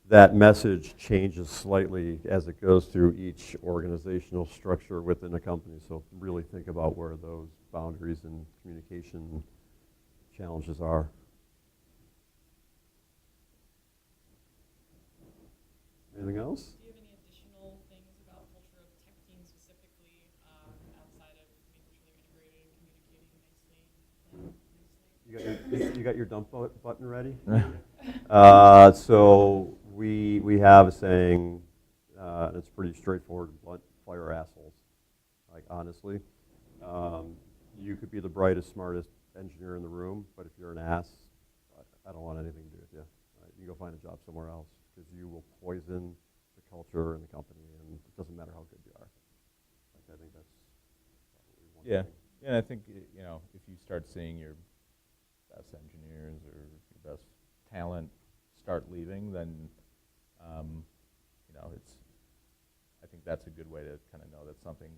that message changes slightly as it goes through each organizational structure within a company. So really think about where those boundaries and communication challenges are. Anything else? Do you have any additional things about culture of tech teams specifically outside of making sure they're integrated and communicating nicely? You got your dump button ready? So we have a saying, and it's pretty straightforward and blunt: fire assholes. Like, honestly, you could be the brightest, smartest engineer in the room, but if you're an ass, I don't want anything to do with you. You can go find a job somewhere else, because you will poison the culture and the company, and it doesn't matter how good you are. I think that's probably one thing. Yeah, and I think if you start seeing your best engineers or your best talent start leaving, then I think that's a good way to kind of know that something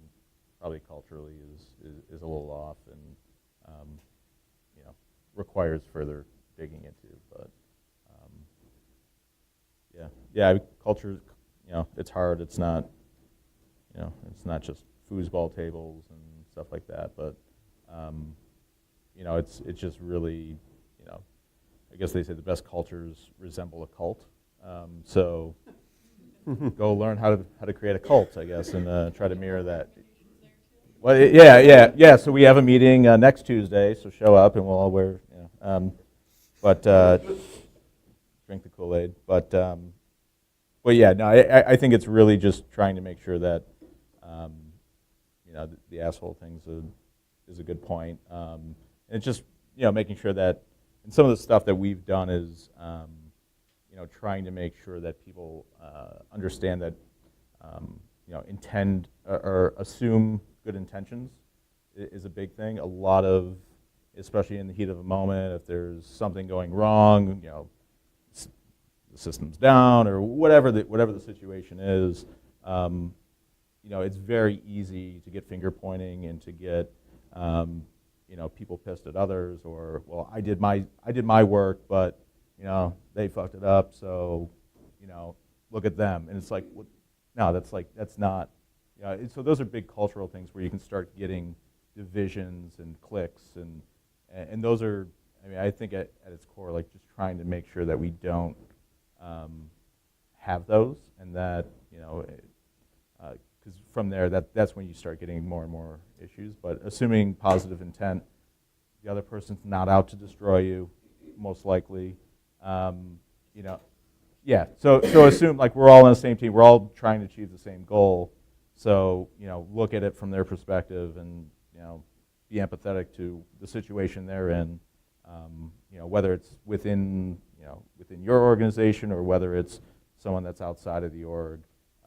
probably culturally is a little off and requires further digging into. But culture, it's hard. It's not just foosball tables and stuff like that. But it's just really, I guess they say the best cultures resemble a cult. So go learn how to create a cult, I guess, and try to mirror that. Well, yeah. So we have a meeting next Tuesday. So show up, and we'll all wear. Drink the Kool-Aid. But yeah, no, I think it's really just trying to make sure that the asshole thing is a good point. And it's just making sure that, and some of the stuff that we've done is trying to make sure that people understand that, intend or assume good intentions is a big thing. A lot of, especially in the heat of a moment, if there's something going wrong, the system's down or whatever the situation is, it's very easy to get finger pointing and to get people pissed at others, or, well, I did my work, but they fucked it up, so look at them. And it's like, no, that's not. So those are big cultural things where you can start getting divisions and cliques, and those are, I think at its core, like, just trying to make sure that we don't have those, and that because from there, that's when you start getting more and more issues. But assuming positive intent, the other person's not out to destroy you, most likely. Yeah. So assume, like, we're all on the same team. We're all trying to achieve the same goal. So look at it from their perspective, and be empathetic to the situation they're in. Whether it's within your organization, or whether it's someone that's outside of the org,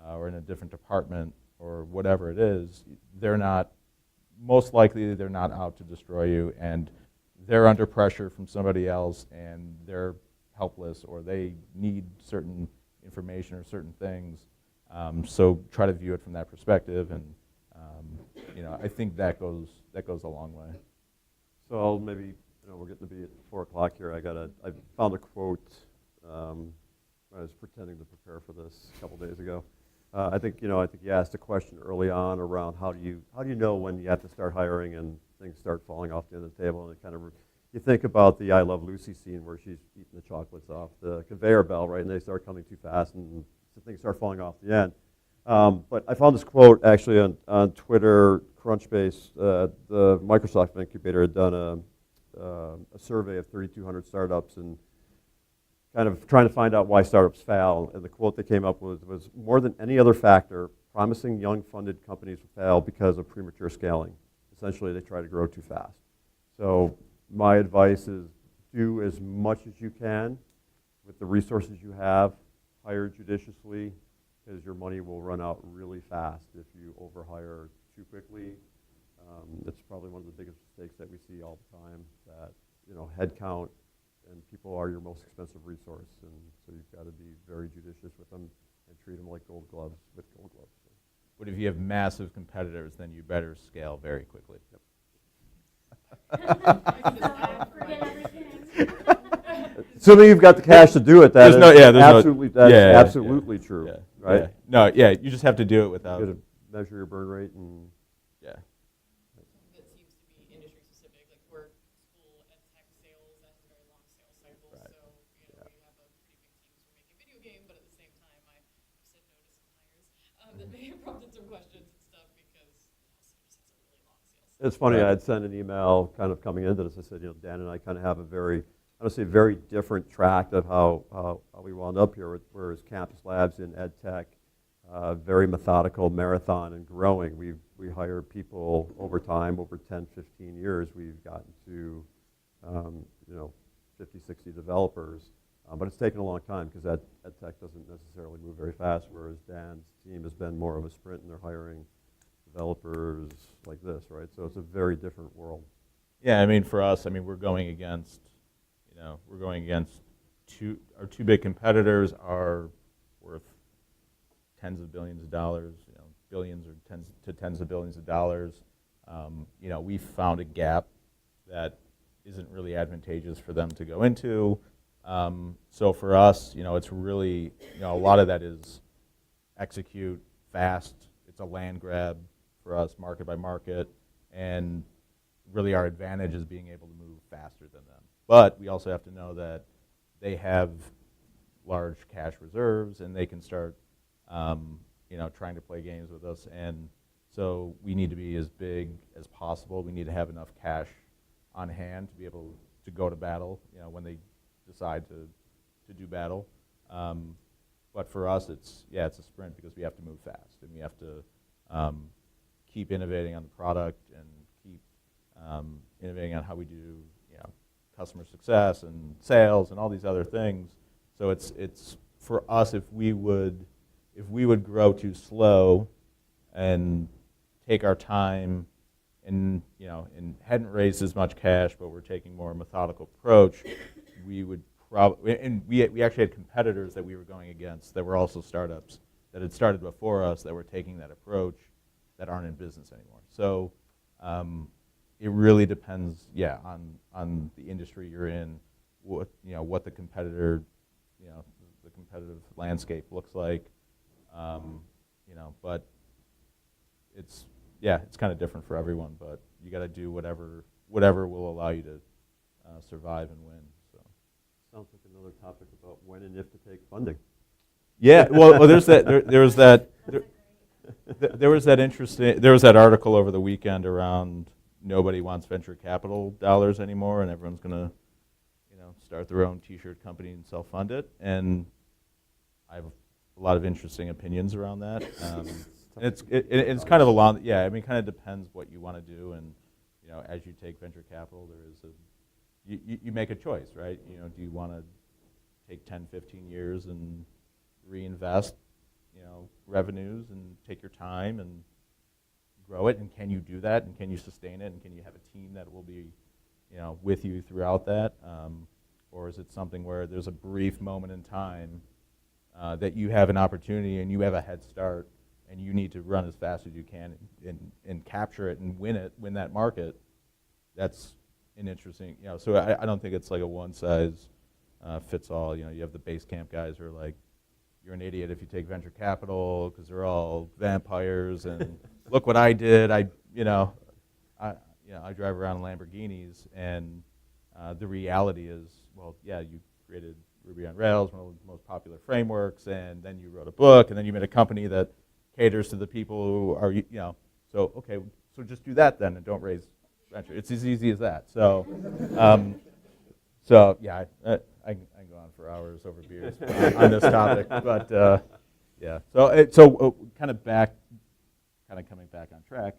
or in a different department, or whatever it is, most likely they're not out to destroy you, and they're under pressure from somebody else, and they're helpless, or they need certain information or certain things. So try to view it from that perspective, and I think that goes a long way. So I'll maybe, we're getting to be at 4 o'clock here. I found a quote. I was pretending to prepare for this a couple days ago. I think you asked a question early on around how do you know when you have to start hiring and things start falling off the end of the table, and it kind of, you think about the I Love Lucy scene where she's eating the chocolates off the conveyor belt, right, and they start coming too fast and things start falling off the end. But I found this quote actually on Twitter. Crunchbase, the Microsoft incubator, had done a survey of 3,200 startups and kind of trying to find out why startups fail. And the quote they came up with was, more than any other factor, promising young funded companies fail because of premature scaling. Essentially, they try to grow too fast. So my advice is, do as much as you can with the resources you have, hire judiciously, because your money will run out really fast if you overhire too quickly. That's probably one of the biggest mistakes that we see all the time, that headcount and people are your most expensive resource, and so you've got to be very judicious with them and treat them like gold gloves with gold gloves. But if you have massive competitors, then you better scale very quickly. Forget everything. Assuming you've got the cash to do it, that's absolutely true, Yeah, right? Yeah. No, yeah, you just have to do it without. You got to measure your burn rate and. Yeah. That seems to be industry specific. Like, we're school ed tech sales, that has a very long sales cycle. Right. So we have a pretty big teams for making video game, but at the same time, I've said no to some hires that may have prompted some questions and stuff, because also just has a really long sales cycle. It's funny, Right. I had sent an email kind of coming into this. I said, Dan and I kind of have a very different track of how we wound up here, whereas Campus Labs in ed tech, very methodical, marathon, and growing. We hire people over time, over 10, 15 years. We've gotten to 50, 60 developers. But it's taken a long time, because ed tech doesn't necessarily move very fast, whereas Dan's team has been more of a sprint, and they're hiring developers like this, right? So it's a very different world. Yeah, for us, we're going against, our two big competitors are worth tens of billions of dollars, billions or tens of billions of dollars. We found a gap that isn't really advantageous for them to go into. So for us, it's really, a lot of that is execute fast. It's a land grab for us, market by market, and really our advantage is being able to move faster than them. But we also have to know that they have large cash reserves, and they can start, trying to play games with us. And so we need to be as big as possible. We need to have enough cash on hand to be able to go to battle, when they decide to do battle. But for us, it's a sprint, because we have to move fast, and we have to keep innovating on the product, and keep innovating on how we do, customer success and sales and all these other things, So it's for us, if we would grow too slow and take our time and hadn't raised as much cash, but we're taking more methodical approach, we would probably, and we actually had competitors that we were going against that were also startups that had started before us that were taking that approach that aren't in business anymore. So it really depends, on the industry you're in, what the competitor, the competitive landscape looks like, but it's kind of different for everyone. But you got to do whatever will allow you to survive and win. So Sounds like another topic about when and if to take funding. yeah, well, there was that article over the weekend around nobody wants venture capital dollars anymore, and everyone's gonna start their own T-shirt company and self-fund it. And I have a lot of interesting opinions around that. It's kind of along, kind of depends what you want to do, and as you take venture capital, there is you make a choice, right? Do you want to take 10, 15 years and reinvest, revenues and take your time and grow it, and can you do that, and can you sustain it, and can you have a team that will be, with you throughout that, or is it something where there's a brief moment in time that you have an opportunity and you have a head start, and you need to run as fast as you can and capture it and win that market? That's an interesting, so I don't think it's like a one size fits all. You have the base camp guys who are like, you're an idiot if you take venture capital because they're all vampires, and look what I did. I drive around in Lamborghinis, and the reality is, you created Ruby on Rails, one of the most popular frameworks, and then you wrote a book, and then you made a company that caters to the people who are, so just do that then, and don't raise venture. It's as easy as that. So, I can go on for hours over beers on this topic, but So kind of coming back on track.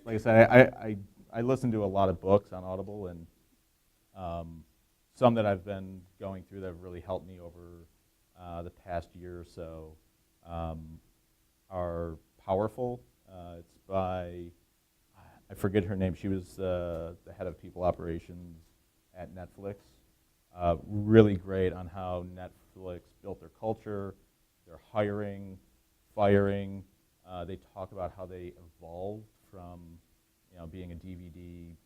Like I said, I listen to a lot of books on Audible, and some that I've been going through that have really helped me over the past year or so are powerful. It's by, I forget her name. She was the head of people operations at Netflix. Really great on how Netflix built their culture, their hiring, firing. They talk about how they evolved from being a DVD,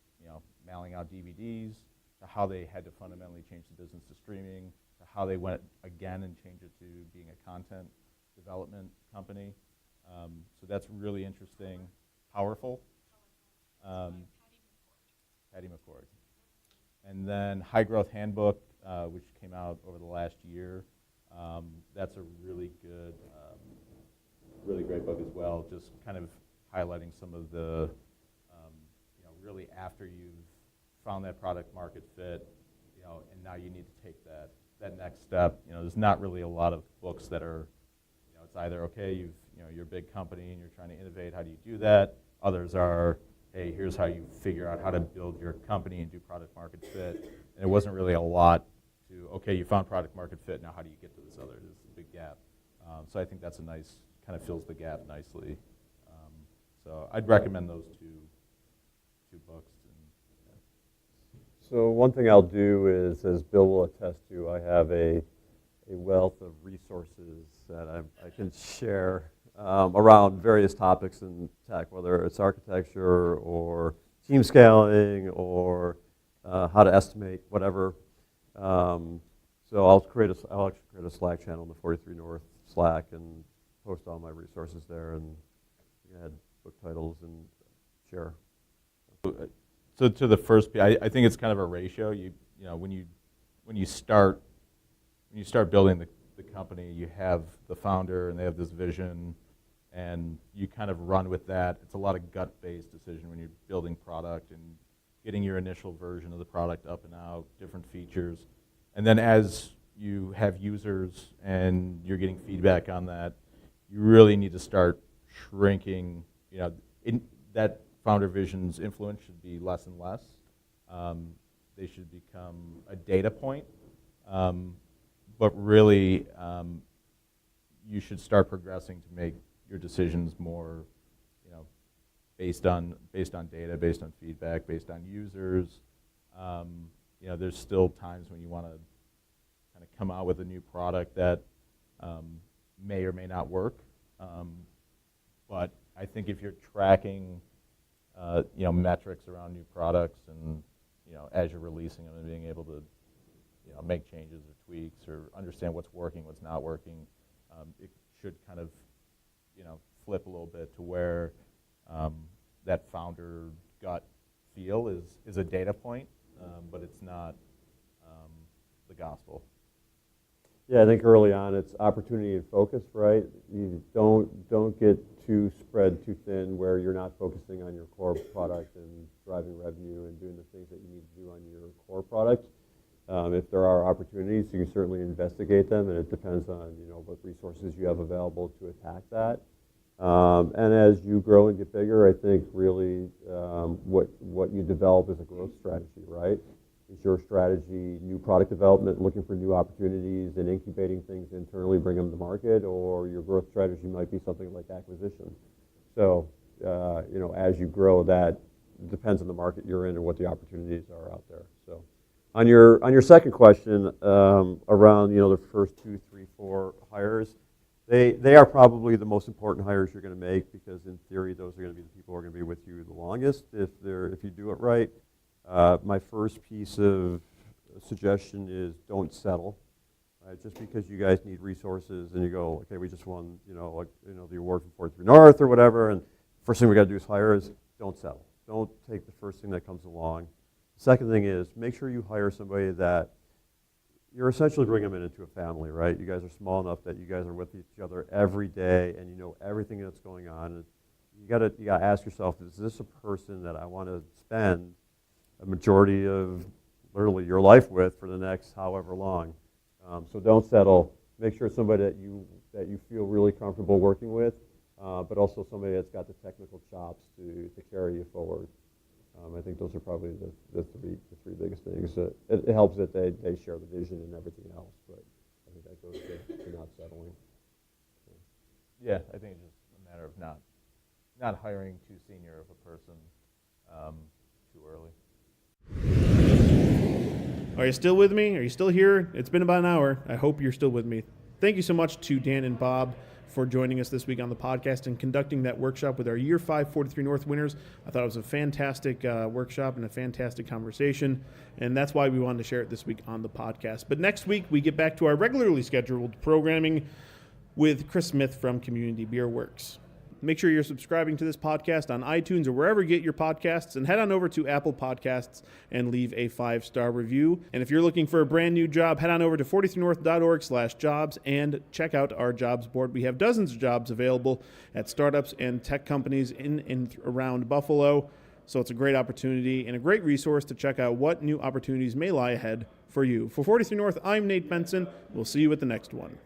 mailing out DVDs, to how they had to fundamentally change the business to streaming, to how they went again and changed it to being a content development company. So that's really interesting, powerful. Patty McCord. And then High Growth Handbook, which came out over the last year. That's a really good, really great book as well, just kind of highlighting some of the, really after you've found that product market fit, and now you need to take that next step. There's not really a lot of books that are, it's either, okay, you're a big company and you're trying to innovate, how do you do that? Others are, hey, here's how you figure out how to build your company and do product market fit. And it wasn't really a lot to, okay, you found product market fit, now how do you get to this other? There's a big gap. So I think that's a nice, kind of fills the gap nicely. So I'd recommend those two books. So one thing I'll do is, as Bill will attest to, I have a wealth of resources that I can share around various topics in tech, whether it's architecture or team scaling or how to estimate, whatever. So I'll actually create a Slack channel in the 43 North Slack and post all my resources there, and add book titles and share. So to the first, I think it's kind of a ratio. When you start building the company, you have the founder and they have this vision, and you kind of run with that. It's a lot of gut-based decision when you're building product and getting your initial version of the product up and out, different features. And then as you have users and you're getting feedback on that, you really need to start shrinking, that founder vision's influence should be less and less. They should become a data point. but really, you should start progressing to make your decisions more, based on data, based on feedback, based on users. There's still times when you want to kind of come out with a new product that may or may not work. But I think if you're tracking, metrics around new products and, as you're releasing them and being able to, make changes or tweaks or understand what's working, what's not working, it should kind of, flip a little bit to where that founder gut feel is a data point, but it's not the gospel. Yeah, I think early on it's opportunity and focus, right? You don't get too spread too thin where you're not focusing on your core product and driving revenue and doing the things that you need to do on your core product. If there are opportunities, you can certainly investigate them, and it depends on what resources you have available to attack that. And as you grow and get bigger, I think really what you develop is a growth strategy, right? Is your strategy new product development, looking for new opportunities and incubating things internally, bring them to market, or your growth strategy might be something like acquisition? So, as you grow, that depends on the market you're in and what the opportunities are out there. So, on your second question around the first 2, 3, 4 hires, they are probably the most important hires you're going to make, because in theory those are going to be the people who are going to be with you the longest if you do it right. My first piece of suggestion is don't settle. Just because you guys need resources and you go, okay, we just won, the award from 43 North or whatever, and first thing we got to do is hire, is don't settle. Don't take the first thing that comes along. The second thing is make sure you hire somebody that you're essentially bringing them into a family, right? You guys are small enough that you guys are with each other every day and you know everything that's going on. And you gotta ask yourself, is this a person that I want to spend a majority of literally your life with for the next however long? So don't settle. Make sure somebody that you feel really comfortable working with, but also somebody that's got the technical chops to carry you forward. I think those are probably the three biggest things. It helps that they share the vision and everything else, but I think that goes to not settling. So. Yeah, I think it's just a matter of not hiring too senior of a person too early. Are you still with me? Are you still here? It's been about an hour. I hope you're still with me. Thank you so much to Dan and Bob for joining us this week on the podcast and conducting that workshop with our Year 5 43 North winners. I thought it was a fantastic workshop and a fantastic conversation, and that's why we wanted to share it this week on the podcast. But next week, we get back to our regularly scheduled programming with Chris Smith from Community Beer Works. Make sure you're subscribing to this podcast on iTunes or wherever you get your podcasts, and head on over to Apple Podcasts and leave a 5-star review. And if you're looking for a brand new job, head on over to 43north.org/jobs and check out our jobs board. We have dozens of jobs available at startups and tech companies in and around Buffalo. So it's a great opportunity and a great resource to check out what new opportunities may lie ahead for you. For 43 North, I'm Nate Benson. We'll see you at the next one.